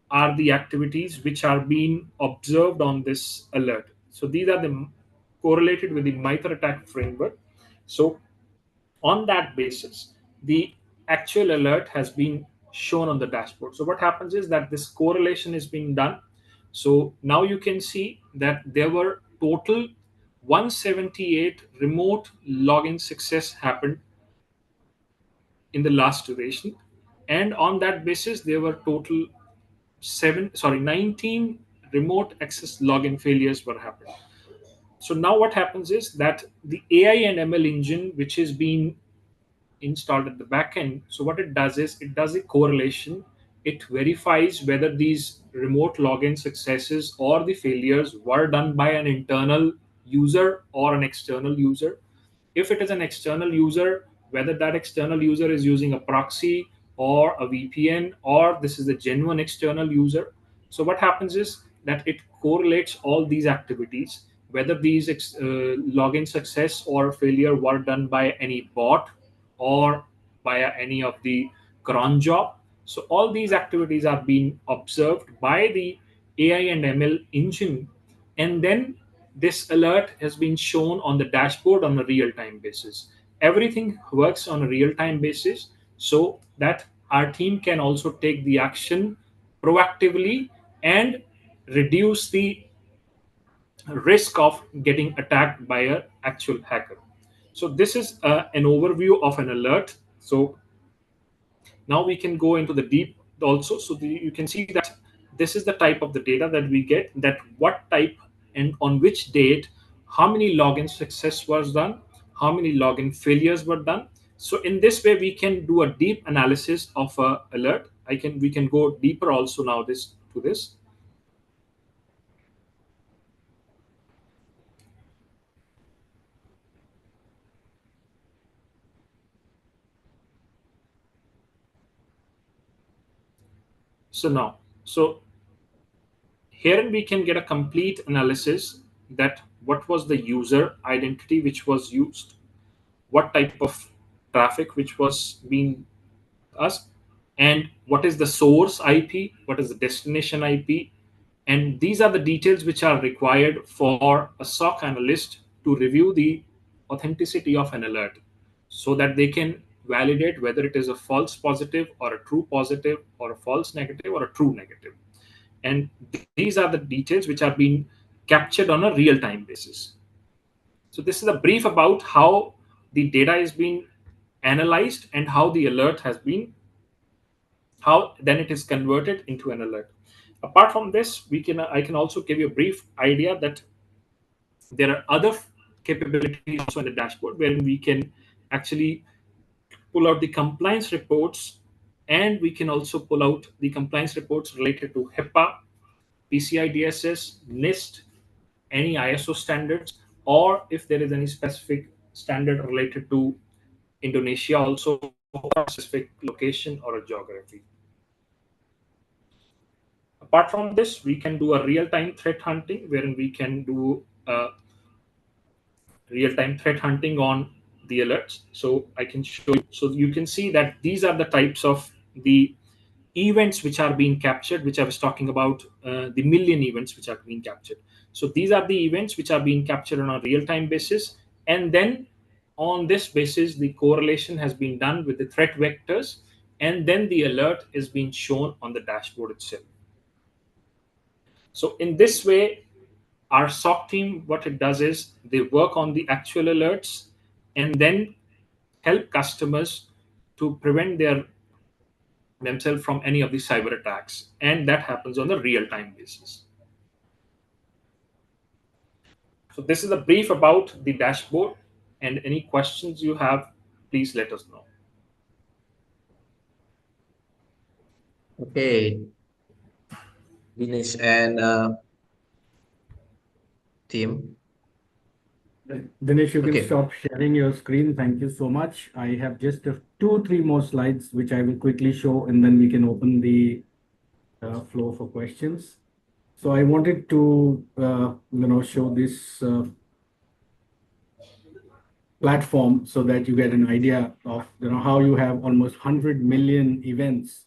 S5: are the activities which are being observed on this alert. So these are the correlated with the MITRE attack framework. So on that basis, the actual alert has been shown on the dashboard. So what happens is that this correlation is being done. So now you can see that there were total 178 remote login success happened in the last duration, and on that basis there were total 19 remote access login failures were happening. So now what happens is that the AI and ML engine, which is being installed at the back end, so what it does is it does a correlation. It verifies whether these remote login successes or the failures were done by an internal user or an external user. If it is an external user, whether that external user is using a proxy or a VPN, or this is a genuine external user. So what happens is that it correlates all these activities, whether these login success or failure were done by any bot or via any of the cron job. So all these activities are being observed by the AI and ML engine, and then this alert has been shown on the dashboard on a real-time basis. Everything works on a real-time basis so that our team can also take the action proactively and reduce the risk of getting attacked by an actual hacker. So this is an overview of an alert. So now we can go into the deep also. So you can see that this is the type of the data that we get, that what type and on which date, how many login success was done, how many login failures were done. So in this way, we can do a deep analysis of a alert. We can go deeper also now to this. So here we can get a complete analysis that what was the user identity which was used, what type of traffic which was being asked, and what is the source IP, what is the destination IP. And these are the details which are required for a SOC analyst to review the authenticity of an alert so that they can validate whether it is a false positive or a true positive or a false negative or a true negative. And these are the details which are being captured on a real-time basis. So this is a brief about how the data is being analyzed and how the alert has been, how then it is converted into an alert. Apart from this, I can also give you a brief idea that there are other capabilities also in the dashboard where we can actually pull out the compliance reports, and we can also pull out the compliance reports related to HIPAA, PCI DSS, NIST, any ISO standards, or if there is any specific standard related to Indonesia, also a specific location or a geography. Apart from this, we can do a real-time threat hunting, wherein we can do real-time threat hunting on the alerts. So I can show you. So you can see that these are the types of the events which are being captured, which I was talking about, the million events which are being captured. So these are the events which are being captured on a real-time basis. And then on this basis, the correlation has been done with the threat vectors. And then the alert is being shown on the dashboard itself. So in this way, our SOC team, what it does is they work on the actual alerts and then help customers to prevent themselves from any of the cyber attacks. And that happens on a real-time basis. So this is a brief about the dashboard, and any questions you have, please let us know.
S3: Okay, Dinesh and team.
S4: Dinesh, you can
S3: Okay.
S4: stop sharing your screen. Thank you so much. I have just 2-3 more slides, which I will quickly show, and then we can open the floor for questions. So I wanted to, show this platform so that you get an idea of, how you have almost 100 million events.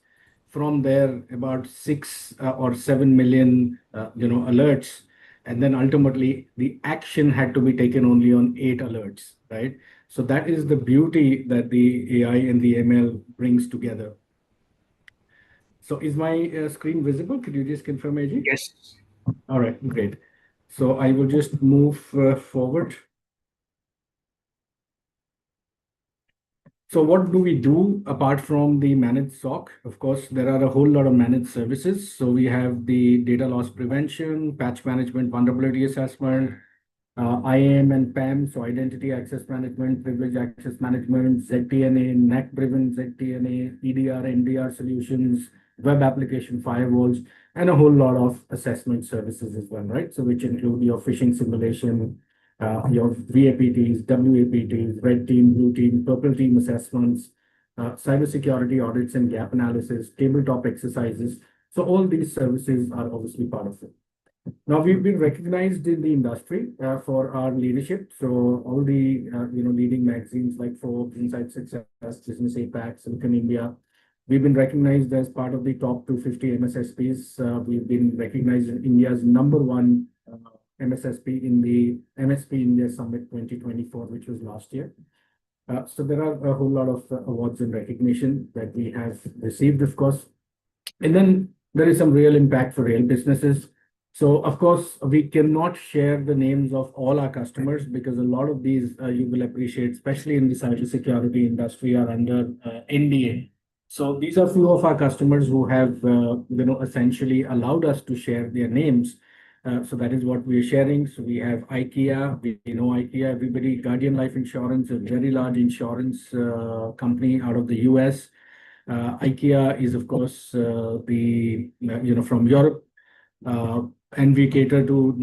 S4: From there, about 6 or 7 million, alerts. And then ultimately, the action had to be taken only on 8 alerts, right? So that is the beauty that the AI and the ML brings together. So is my screen visible? Could you just confirm, AJ?
S5: Yes.
S4: All right, great. So I will just move forward. So what do we do apart from the managed SOC? Of course, there are a whole lot of managed services. So we have the data loss prevention, patch management, vulnerability assessment, IAM and PAM, so identity access management, privilege access management, ZTNA, NAC-driven ZTNA, EDR, NDR solutions, web application firewalls, and a whole lot of assessment services as well, right? So which include your phishing simulation, your VAPTs, WAPTs, red team, blue team, purple team assessments, cybersecurity audits and gap analysis, tabletop exercises. So all these services are obviously part of it. Now we've been recognized in the industry for our leadership. So all the leading magazines like Forbes, Inside Success, Business APAC, Silicon India, we've been recognized as part of the top 250 MSSPs. We've been recognized as India's #1 MSSP in the MSP India Summit 2024, which was last year. So there are a whole lot of awards and recognition that we have received, of course. And then there is some real impact for real businesses. So, of course, we cannot share the names of all our customers because a lot of these you will appreciate, especially in the cybersecurity industry, are under NDA. So these are few of our customers who have essentially allowed us to share their names. So that is what we are sharing. So we have IKEA. We know IKEA, everybody. Guardian Life Insurance, a very large insurance company out of the US. IKEA is, of course, from Europe. And we cater to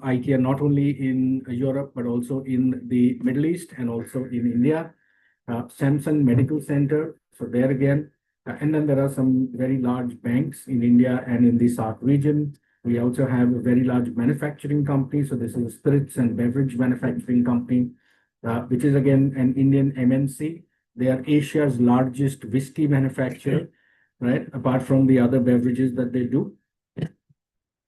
S4: IKEA not only in Europe, but also in the Middle East and also in India. Samsung Medical Center, so there again. And then there are some very large banks in India and in the South region. We also have a very large manufacturing company. So this is a spirits and beverage manufacturing company, which is again an Indian MNC. They are Asia's largest whiskey manufacturer, right? Apart from the other beverages that they do.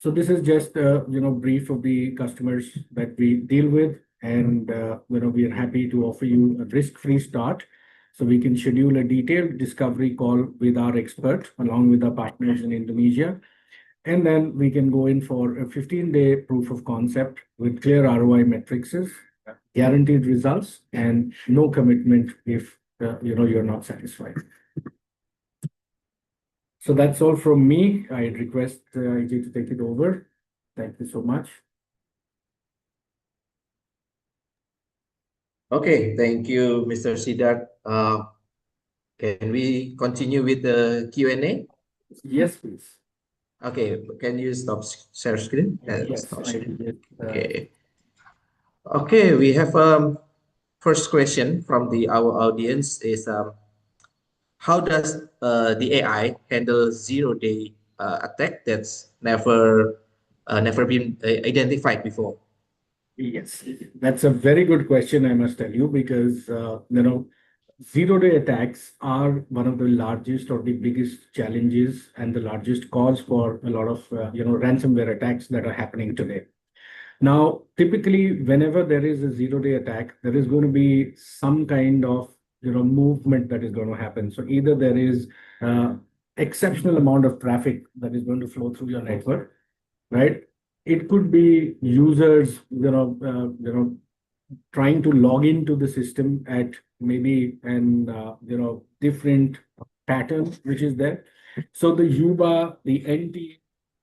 S4: So this is just a brief of the customers that we deal with, and we are happy to offer you a risk-free start, so we can schedule a detailed discovery call with our expert along with our partners in Indonesia, and then we can go in for a 15-day proof of concept with clear ROI metrics, guaranteed results, and no commitment if you're not satisfied. So that's all from me. I'd request AJ to take it over. Thank you so much.
S3: Okay, thank you, Mr. Siddharth. Can we continue with the Q&A?
S4: Yes, please.
S3: Okay, can you stop share screen?
S4: Yes,
S3: Stop
S4: I
S3: sharing.
S4: did.
S3: Okay. Okay, we have first question from our audience is how does the AI handle zero-day attack that's never been identified before?
S4: Yes, that's a very good question, I must tell you, because zero-day attacks are one of the largest or the biggest challenges and the largest cause for a lot of ransomware attacks that are happening today. Now, typically, whenever there is a zero-day attack, there is going to be some kind of movement that is going to happen. So either there is exceptional amount of traffic that is going to flow through your network, right? It could be users, trying to log into the system at maybe an different pattern which is there. So the UBA, the NT,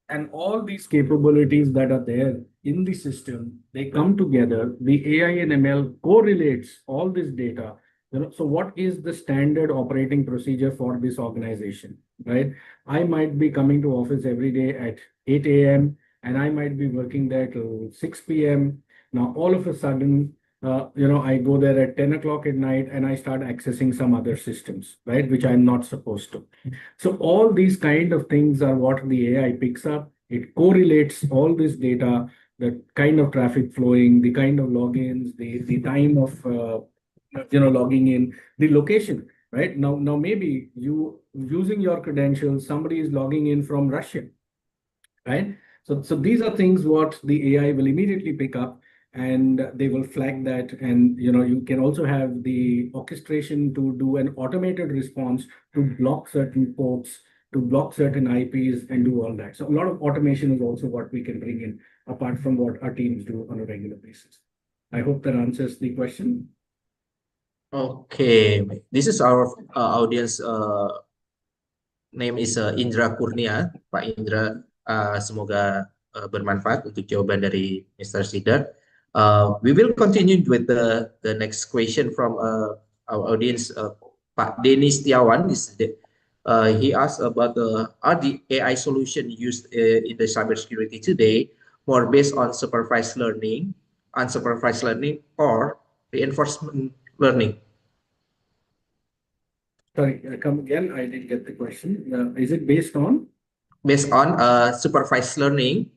S4: and all these capabilities that are there in the system, they come together. The AI and ML correlates all this data. So what is the standard operating procedure for this organization, right? I might be coming to office every day at 8 a.m. and I might be working there till 6 p.m. Now, all of a sudden, I go there at 10 o'clock at night and I start accessing some other systems, right, which I'm not supposed to. So all these kind of things are what the AI picks up. It correlates all this data, the kind of traffic flowing, the kind of logins, the time of logging in, the location, right? Now maybe you using your credentials, somebody is logging in from Russia, right? So these are things what the AI will immediately pick up, and they will flag that. And you can also have the orchestration to do an automated response to block certain ports, to block certain IPs, and do all that. So a lot of automation is also what we can bring in, apart from what our teams do on a regular basis. I hope that answers the question.
S3: Okay, this is our audience. Name is Indra Kurnia, Pak Indra. Semoga bermanfaat untuk jawaban dari Mr. Siddharth. We will continue with the next question from our audience, Pak Denny Setiawan. He asked about are the AI solution used in the cybersecurity today more based on supervised learning, unsupervised learning, or reinforcement learning?
S4: Sorry, come again. I didn't get the question. Is it based on?
S3: Based on supervised learning,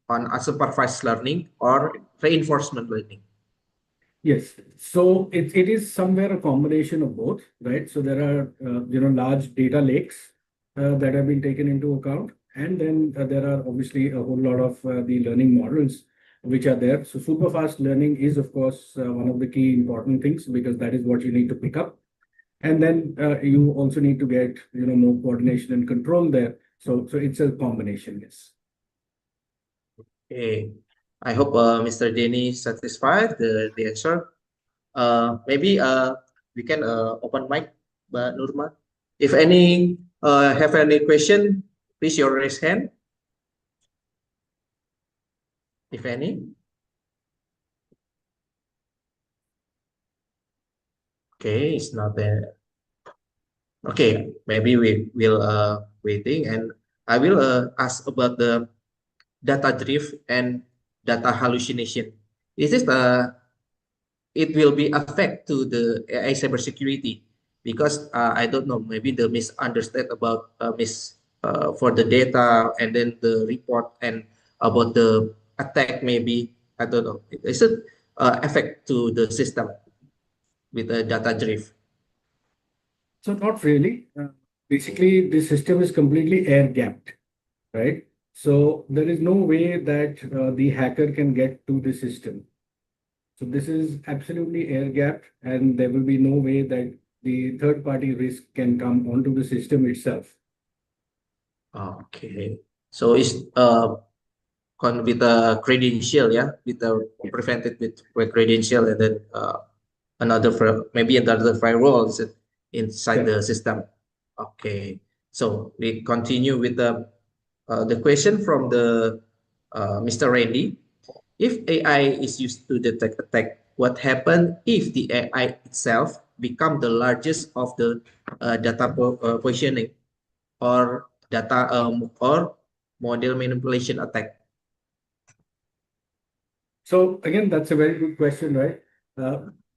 S3: on unsupervised learning, or reinforcement learning?
S4: Yes. So it is somewhere a combination of both, right? So there are large data lakes that have been taken into account, and then there are obviously a whole lot of the learning models which are there. So super fast learning is, of course, one of the key important things, because that is what you need to pick up. And then you also need to get more coordination and control there. So it's a combination, yes.
S3: Okay, I hope Mr. Denny satisfied the answer. Maybe we can open mic, Mbak Nurma. If any have any question, please raise hand. If any. Okay, it's not there. Okay, maybe we will waiting, and I will ask about the data drift and data hallucination. Is this it will be affect to the AI cybersecurity? Because I don't know, maybe the misunderstand about for the data and then the report and about the attack, maybe I don't know. Is it affect to the system with the data drift?
S4: So not really. Basically, the system is completely air-gapped, right? So there is no way that the hacker can get to the system. So this is absolutely air-gapped, and there will be no way that the third-party risk can come onto the system itself.
S3: Okay, so it's with a credential, yeah, with a prevented with credential, and then maybe another firewall inside the system. Okay, so we continue with the question from the Mr. Randy. If AI is used to detect attack, what happens if the AI itself become the largest of the data positioning or data or model manipulation attack?
S4: So again, that's a very good question, right?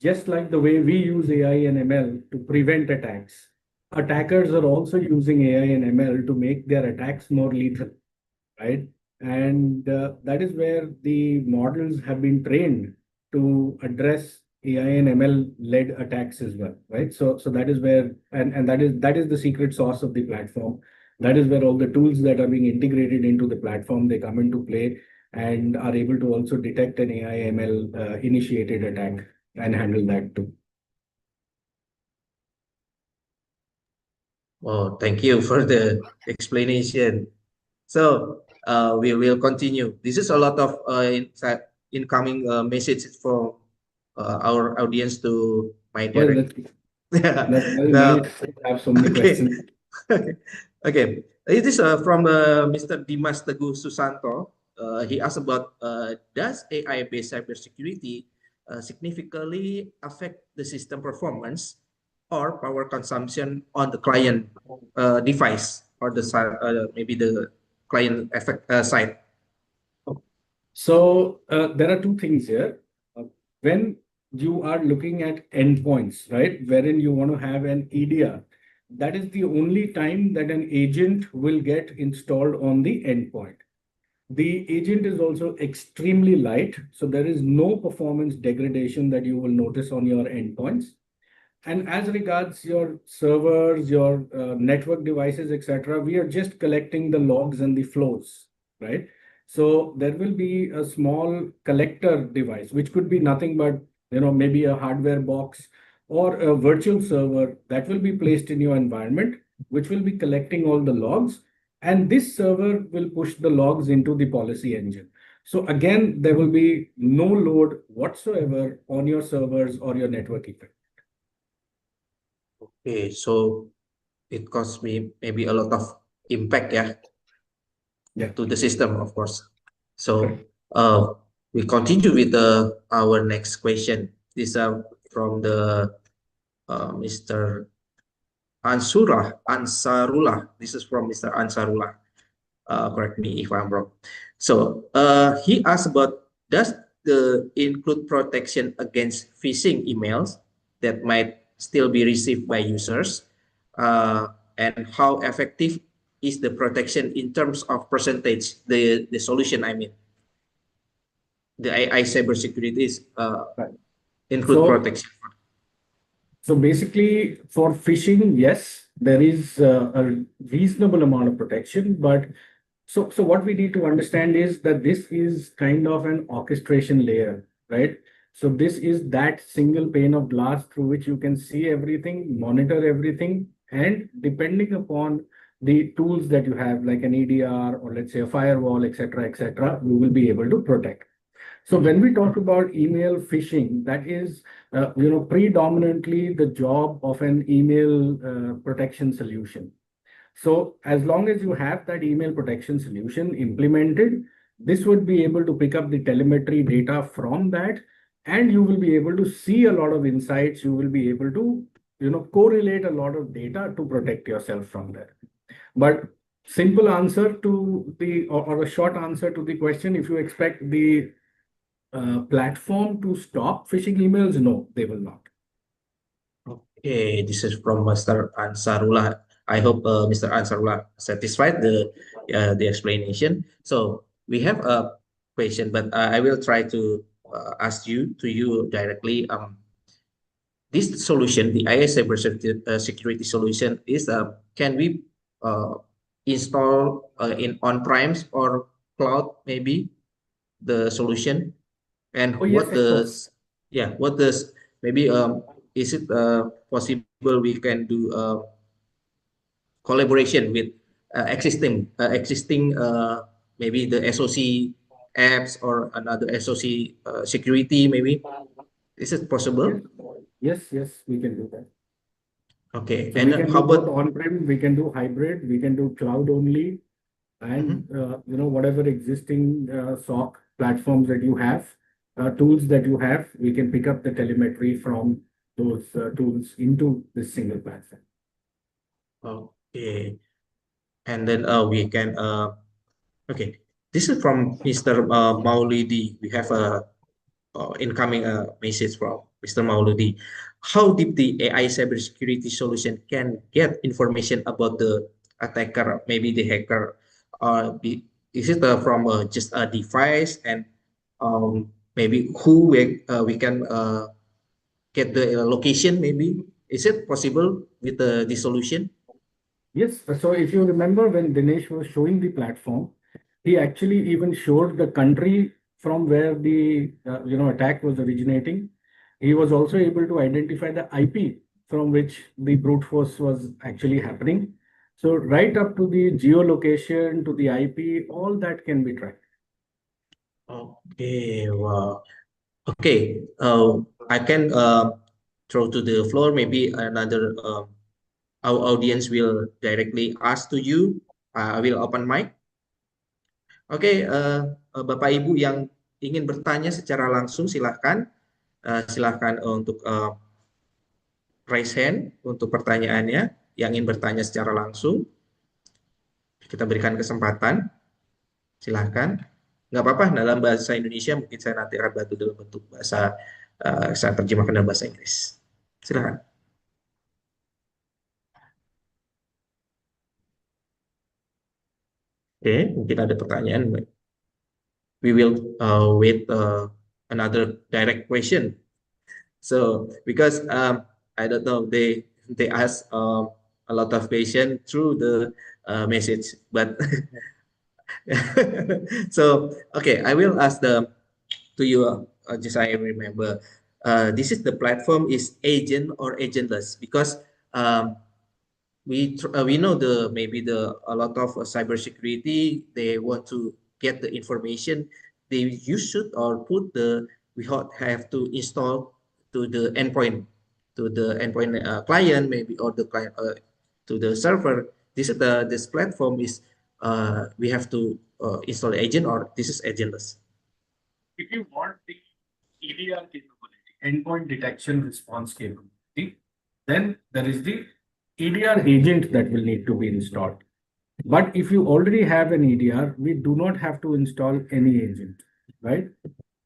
S4: Just like the way we use AI and ML to prevent attacks, attackers are also using AI and ML to make their attacks more lethal, right? And that is where the models have been trained to address AI and ML-led attacks as well, right? So that is where, and that is the secret sauce of the platform. That is where all the tools that are being integrated into the platform, they come into play and are able to also detect an AI ML initiated attack and handle that too.
S3: Oh, thank you for the explanation. So we will continue. This is a lot of incoming messages from our audience to my direct.
S4: That's very nice to have so many questions.
S3: Okay, it is from Mr. Dimas Teguh Susanto. He asked about does AI-based cybersecurity significantly affect the system performance or power consumption on the client device or the maybe the client side?
S4: So there are two things here. When you are looking at endpoints, right, wherein you want to have an EDR, that is the only time that an agent will get installed on the endpoint. The agent is also extremely light, so there is no performance degradation that you will notice on your endpoints. And as regards your servers, your network devices, etc., we are just collecting the logs and the flows, right? So there will be a small collector device, which could be nothing but, maybe a hardware box or a virtual server that will be placed in your environment, which will be collecting all the logs. And this server will push the logs into the policy engine. So again, there will be no load whatsoever on your servers or your network equipment.
S3: Okay, so it costs me maybe a lot of impact, to the system, of course. So we continue with our next question. This from the Mr. Ansarullah. This is from Mr. Ansarullah. Correct me if I'm wrong. So he asked about, does the include protection against phishing emails that might still be received by users, and how effective is the protection in terms of percentage, the solution, I mean, the AI cybersecurity is include protection.
S4: So basically, for phishing, yes, there is a reasonable amount of protection. But so what we need to understand is that this is kind of an orchestration layer, right? So this is that single pane of glass through which you can see everything, monitor everything, and depending upon the tools that you have, like an EDR or let's say a firewall, etc., you will be able to protect. So when we talk about email phishing, that is, predominantly the job of an email protection solution. So as long as you have that email protection solution implemented, this would be able to pick up the telemetry data from that, and you will be able to see a lot of insights. You will be able to, correlate a lot of data to protect yourself from that. But simple answer to the, or a short answer to the question, if you expect the platform to stop phishing emails, no, they will not.
S3: Okay, this is from Mr. Ansarullah. I hope Mr. Ansarullah satisfied the explanation. So we have a question, but I will try to ask you directly. This solution, the AI Cybersecurity Solution, is can we install in on-premise or cloud, maybe, the solution? And
S4: yes,
S3: what does maybe is it possible we can do collaboration with existing maybe the SOC apps or another SOC security, maybe? Is it possible?
S4: Yes, we can do that.
S3: Okay,
S4: so
S3: and
S4: we can
S3: how
S4: do both
S3: about
S4: on-prem, we can do hybrid, we can do cloud only, and whatever existing SOC platforms that you have, tools that you have, we can pick up the telemetry from those tools into this single platform.
S3: Okay, and then we can okay, this is from Mr. Maulidi. We have a incoming message from Mr. Mauludi. How did the AI cybersecurity solution can get information about the attacker, maybe the hacker? Is it from just a device, and maybe who we can get the location, maybe? Is it possible with the solution?
S4: Yes, so if you remember when Dinesh was showing the platform, he actually even showed the country from where the attack was originating. He was also able to identify the IP from which the brute force was actually happening. So right up to the geolocation, to the IP, all that can be tracked.
S3: Okay, wow. Okay, I can throw to the floor. Maybe another our audience will directly ask to you. I will open mic. Oke, Bapak Ibu yang ingin bertanya secara langsung silahkan, silahkan untuk raise hand untuk pertanyaannya. Yang ingin bertanya secara langsung, kita berikan kesempatan. Silahkan. Nggak apa-apa dalam bahasa Indonesia, mungkin saya nanti akan bantu dalam bentuk bahasa, saya terjemahkan dalam bahasa Inggris. Silahkan. Oke, mungkin ada pertanyaan. We will wait another direct question. So because I don't know, they ask a lot of questions through the message, but So, okay, I will ask to you, just I remember, this is the platform is agent or agentless because um, we know the maybe the a lot of cybersecurity they want to get the information they you should or put the have to install to the endpoint client maybe or the client to the server. This platform is we have to install the agent or this is agentless.
S4: If you want the EDR capability, endpoint detection response capability, then there is the EDR agent that will need to be installed. But if you already have an EDR, we do not have to install any agent, right?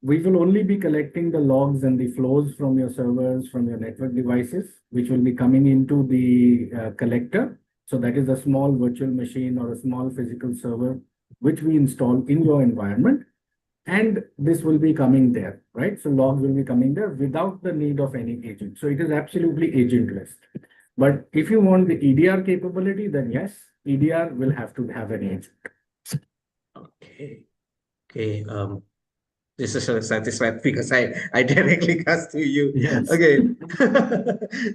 S4: We will only be collecting the logs and the flows from your servers, from your network devices, which will be coming into the collector. So that is a small virtual machine or a small physical server, which we install in your environment. And this will be coming there, right? So logs will be coming there without the need of any agent. So it is absolutely agentless. But if you want the EDR capability, then yes, EDR will have to have an agent.
S3: Okay. Okay. This is satisfied because I directly asked to you.
S4: Yes.
S3: Okay.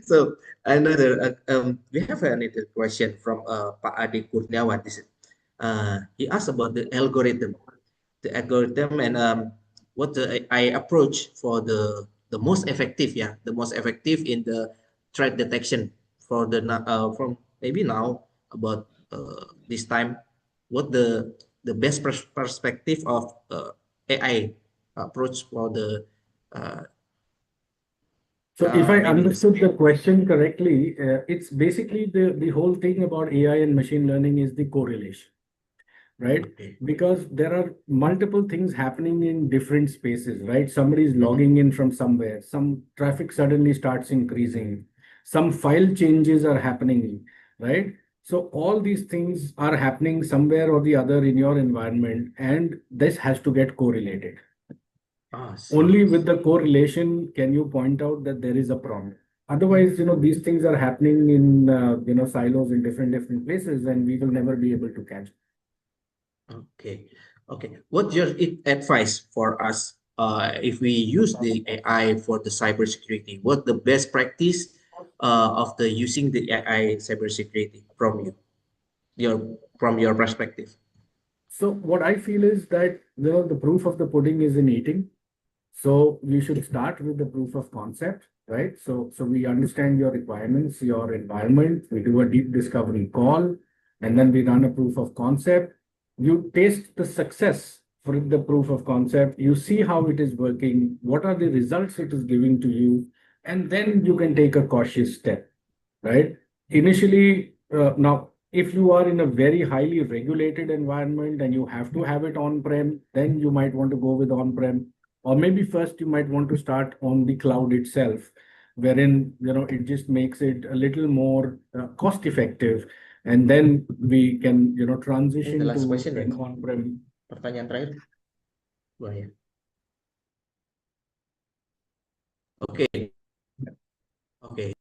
S3: So another we have another question from Pak Adi Kurniawan. He asked about the algorithm and what the I approach for the most effective, yeah, the most effective in the threat detection for the from maybe now about this time, what the best perspective of AI approach for the
S4: So if I
S3: maybe
S4: understood the question correctly, it's basically the whole thing about AI and machine learning is the correlation, right?
S3: okay.
S4: Because there are multiple things happening in different spaces, right? Somebody is logging in from somewhere, some traffic suddenly starts increasing, some file changes are happening, right? So all these things are happening somewhere or the other in your environment, and this has to get correlated. Only with the correlation can you point out that there is a problem. Otherwise, these things are happening in silos in different places, and we will never be able to catch.
S3: Okay. Okay. What's your advice for us if we use the AI for the cybersecurity? What the best practice of the using the AI cybersecurity from your perspective?
S4: So what I feel is that the proof of the pudding is in eating. So you should start with the proof of concept, right? So we understand your requirements, your environment. We do a deep discovery call, and then we run a proof of concept. You taste the success for the proof of concept. You see how it is working, what are the results it is giving to you, and then you can take a cautious step, right? Initially, now, if you are in a very highly regulated environment and you have to have it on-prem, then you might want to go with on-prem. Or maybe first you might want to start on the cloud itself, wherein it just makes it a little more cost effective, and then we can transition
S3: The last
S4: to
S3: question,
S4: an on-prem.
S3: Pertanyaan terakhir. Wah, ya. Oke. Oke.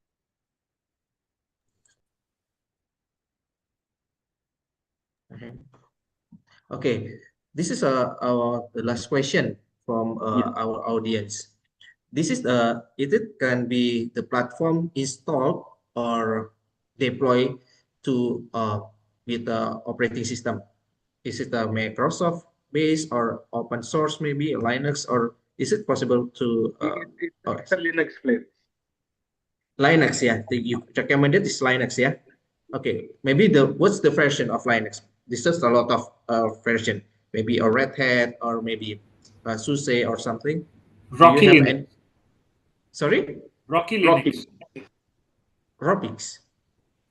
S3: Okay. This is our the last question from our audience. This is it can be the platform installed or deploy to with the operating system. Is it a Microsoft based or open source, maybe a Linux, or is it possible to
S4: It's a Linux play.
S3: Linux? Yeah, you recommended is Linux, yeah. Okay, maybe what's the version of Linux? This is a lot of version, maybe a Red Hat or maybe SUSE or something.
S5: Rocky
S3: Do you have
S5: Linux.
S3: any? Sorry,
S5: Rocky Linux.
S3: Robix.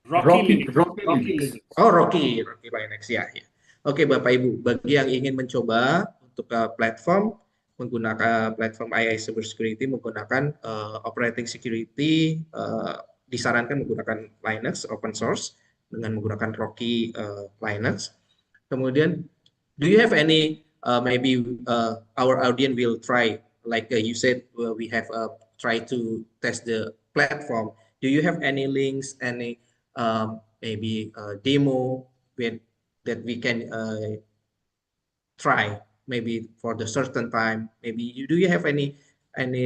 S5: Rocky
S4: Rocky
S5: Linux.
S4: Rocky
S5: Rocky
S4: Linux.
S5: Linux.
S3: Oh, Rocky Linux ya, ya. Oke, Bapak Ibu, bagi yang ingin mencoba untuk platform menggunakan platform AI Cybersecurity menggunakan operating security disarankan menggunakan Linux open source dengan menggunakan Rocky Linux. Kemudian, do you have any maybe our audience will try like you said we have try to test the platform. Do you have any links, any maybe demo with that we can try maybe for the certain time? Maybe do you have any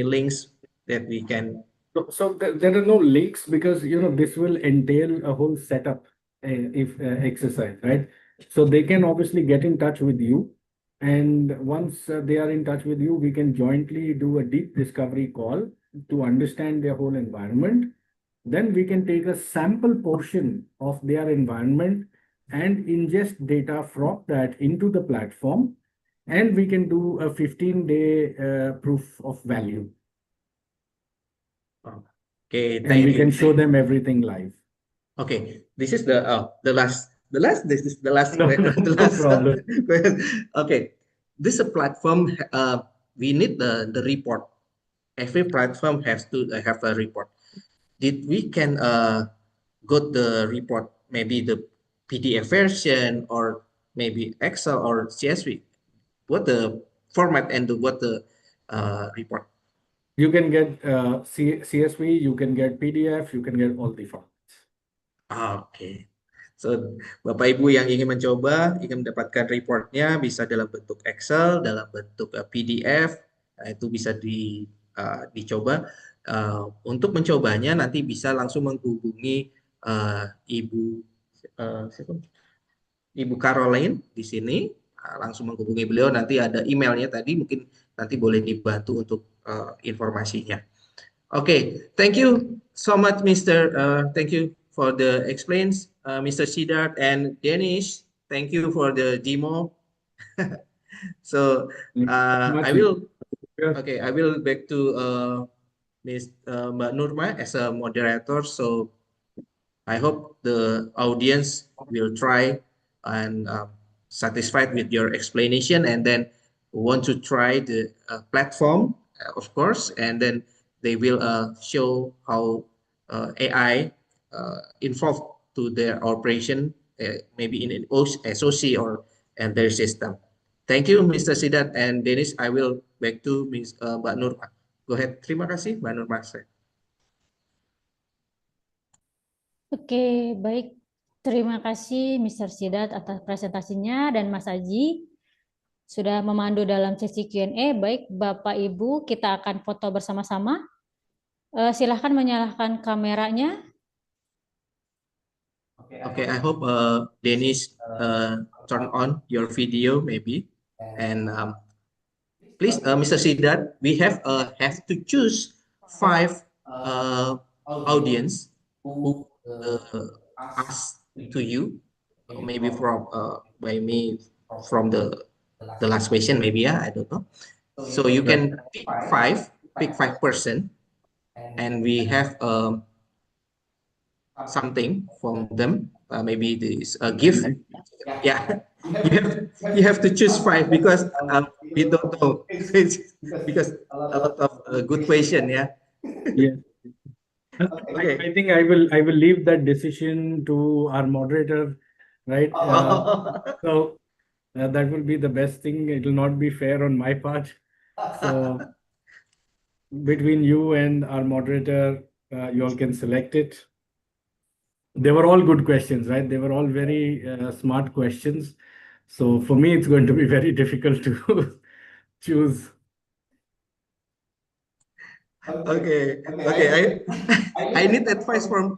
S3: links that we can?
S4: So there are no links because this will entail a whole setup if exercise, right? So they can obviously get in touch with you, and once they are in touch with you, we can jointly do a deep discovery call to understand their whole environment. Then we can take a sample portion of their environment and ingest data from that into the platform, and we can do a 15-day proof of value.
S3: Okay,
S4: And
S3: thank
S4: we
S3: you.
S4: can show them everything live.
S3: Okay, this is the last. This is the last.
S4: No,
S3: the
S4: no
S3: last
S4: problem.
S3: Okay, this is a platform. We need the report. Every platform has to have a report. Did we can got the report, maybe the PDF version or maybe Excel or CSV? What the format and what the report?
S4: You can get CSV, you can get PDF, you can get all the formats.
S3: Oke. So, Bapak Ibu yang ingin mencoba, ingin mendapatkan reportnya bisa dalam bentuk Excel, dalam bentuk PDF, itu bisa dicoba. Untuk mencobanya nanti bisa langsung menghubungi Ibu siapa? Ibu Caroline di sini, langsung menghubungi beliau. Nanti ada emailnya tadi, mungkin nanti boleh dibantu untuk informasinya. Okay, thank you so much, Mr. Thank you for the explains, Mr. Siddharth and Danish. Thank you for the demo. So I will, okay, I will back to Ms. Mbak Nurma as a moderator. So I hope the audience will try and satisfied with your explanation, and then want to try the platform, of course, and then they will show how AI involved to their operation, maybe in an SOC or and their system. Thank you, Mr. Siddharth and Dennis. I will back to Ms. Mbak Nurma. Go ahead. Terima kasih, Mbak Nurma.
S1: Oke, baik. Terima kasih Mr. Siddharth atas presentasinya dan Mas Aji sudah memandu dalam sesi Q&A. Baik, Bapak Ibu, kita akan foto bersama-sama. Silahkan menyalakan kameranya.
S3: Okay, I hope Dennis turn on your video maybe, and please, Mr. Siddharth, we have to choose 5 audience who ask to you, maybe from by me from the last question, maybe, yeah, I don't know. So you can pick 5 person, and we have something from them, maybe this gift. Yeah, you have to choose 5 because we don't know because a lot of good question. Yeah.
S4: Yeah.
S3: Okay.
S4: I think I will leave that decision to our moderator, right? So that will be the best thing. It will not be fair on my part. So between you and our moderator, you all can select it. They were all good questions, right? They were all very smart questions. So for me, it's going to be very difficult to choose.
S3: Okay. I need advice from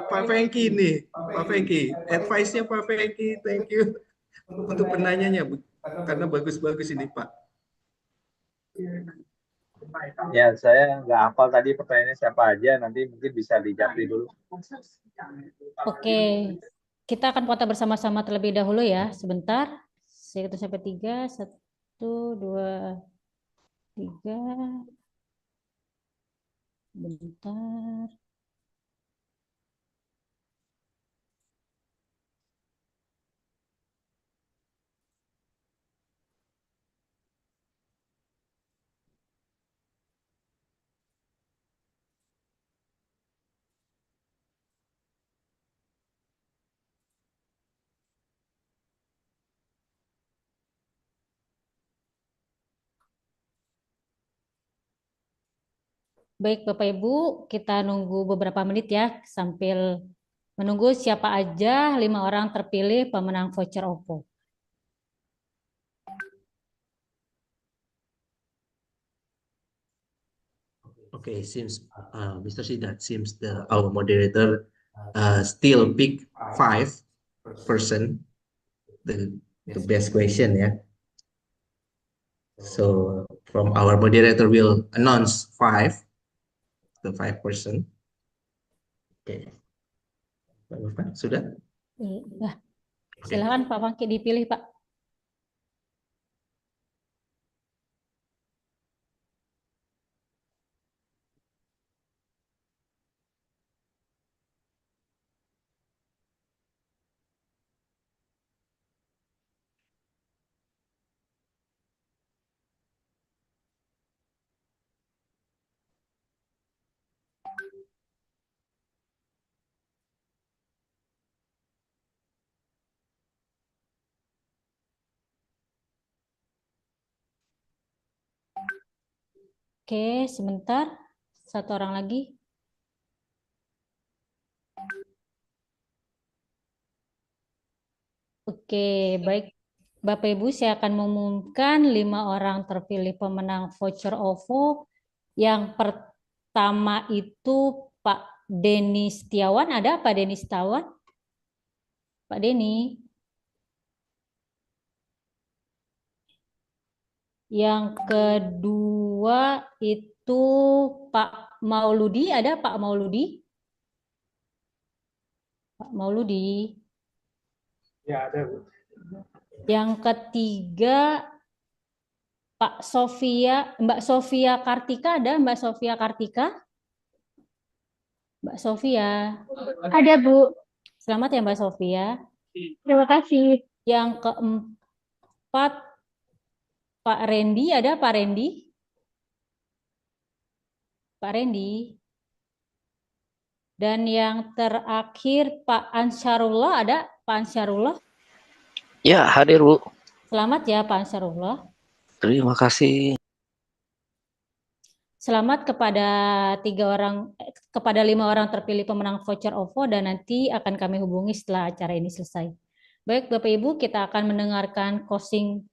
S3: Pak Fengki nih. Pak Fengki, advice-nya Pak Fengki. Thank you untuk penanyanya, karena bagus-bagus ini, Pak.
S2: Ya, saya nggak hafal tadi pertanyaannya siapa aja, nanti mungkin bisa dijawab dulu.
S1: Oke, kita akan foto bersama-sama terlebih dahulu ya, sebentar. Saya hitung sampai 3, 1, 2, 3. Bentar. Baik Bapak Ibu, kita nunggu beberapa menit ya sambil menunggu siapa aja 5 orang terpilih pemenang voucher OPPO.
S3: Okay, seems Mr. Siddharth seems our moderator still pick 5%, the best question, yeah. So from our moderator will announce the 5%. Okay. Pak, sudah?
S1: Nah, silakan Pak Pangki dipilih, Pak. Oke, sebentar. Satu orang lagi. Oke, baik. Bapak Ibu, saya akan mengumumkan 5 orang terpilih pemenang voucher OVO. Yang pertama itu Pak Denny Setiawan. Ada Pak Denny Setiawan? Pak Denny. Yang kedua itu Pak Mauludi. Ada Pak Mauludi? Pak Mauludi.
S2: Ya, ada, Bu.
S1: Yang ketiga Mbak Sofia Kartika. Ada Mbak Sofia Kartika? Mbak Sofia.
S6: Ada, Bu.
S1: Selamat ya Mbak Sofia.
S6: Terima kasih.
S1: Yang keempat Pak Randy. Ada Pak Randy? Pak Randy. Dan yang terakhir Pak Ansarullah. Ada Pak Ansarullah?
S7: Ya, hadir, Bu.
S1: Selamat ya Pak Ansarullah.
S7: Terima kasih.
S1: Selamat kepada 5 orang terpilih pemenang voucher OVO dan nanti akan kami hubungi setelah acara ini selesai. Baik Bapak Ibu, kita akan mendengarkan closing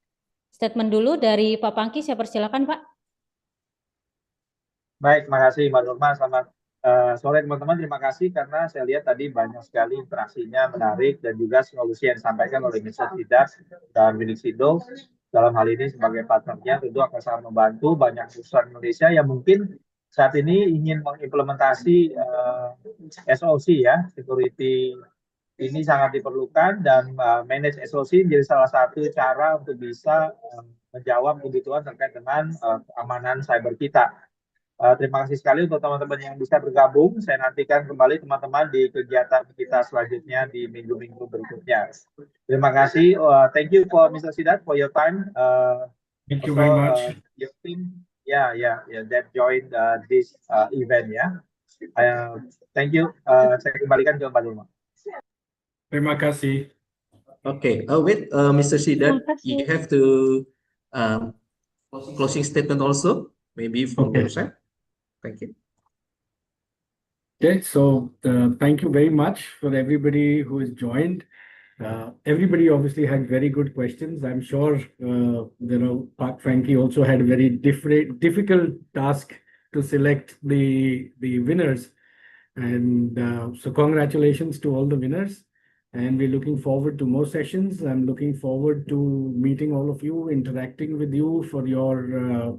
S1: statement dulu dari Pak Pangki. Saya persilakan Pak.
S2: Baik, terima kasih Mbak Nurma. Selamat sore teman-teman. Terima kasih karena saya lihat tadi banyak sekali interaksinya menarik dan juga solusi yang disampaikan oleh Mr. Siddharth dan Winningsido. Dalam hal ini sebagai partnernya tentu akan sangat membantu banyak perusahaan Indonesia yang mungkin saat ini ingin mengimplementasi SOC ya, security ini sangat diperlukan dan manage SOC menjadi salah satu cara untuk bisa menjawab kebutuhan terkait dengan keamanan cyber kita. Terima kasih sekali untuk teman-teman yang bisa bergabung. Saya nantikan kembali teman-teman di kegiatan kita selanjutnya di minggu-minggu berikutnya. Terima kasih. Thank you for Mr. Siddharth for your time.
S4: Thank you very much.
S2: Your team, that joined this event ya. Thank you. Saya kembalikan ke Mbak Nurma.
S4: Terima kasih.
S3: Okay. Wait, Mr. Siddharth, you have to closing statement also, maybe from your side. Thank you.
S4: Okay, so thank you very much for everybody who has joined. Everybody obviously had very good questions. I'm sure Pak Frankie also had a very difficult task to select the winners. And so congratulations to all the winners. And we're looking forward to more sessions. I'm looking forward to meeting all of you, interacting with you for your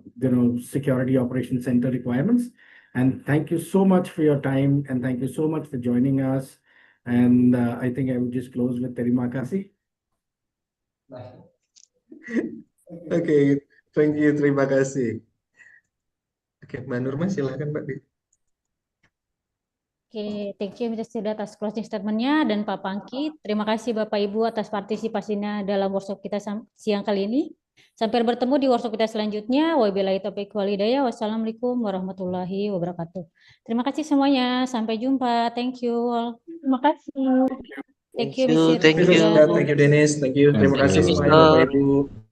S4: Security Operations Center requirements. And thank you so much for your time, and thank you so much for joining us. And I think I would just close with terima kasih.
S3: Okay, thank you, terima kasih. Oke, Mbak Nurma silakan Mbak.
S1: Oke, thank you Mr. Siddharth atas closing statement-nya dan Pak Pangki. Terima kasih Bapak Ibu atas partisipasinya dalam workshop kita siang kali ini. Sampai bertemu di workshop kita selanjutnya. Wabillahi taufiq wal hidayah. Wassalamualaikum warahmatullahi wabarakatuh. Terima kasih semuanya. Sampai jumpa. Thank you all.
S6: Terima kasih.
S1: Thank you,
S7: Thank you,
S1: Mr.
S7: thank you.
S1: Siddharth.
S3: Thank you, Dennis. Thank you. Terima kasih semuanya Bapak Ibu.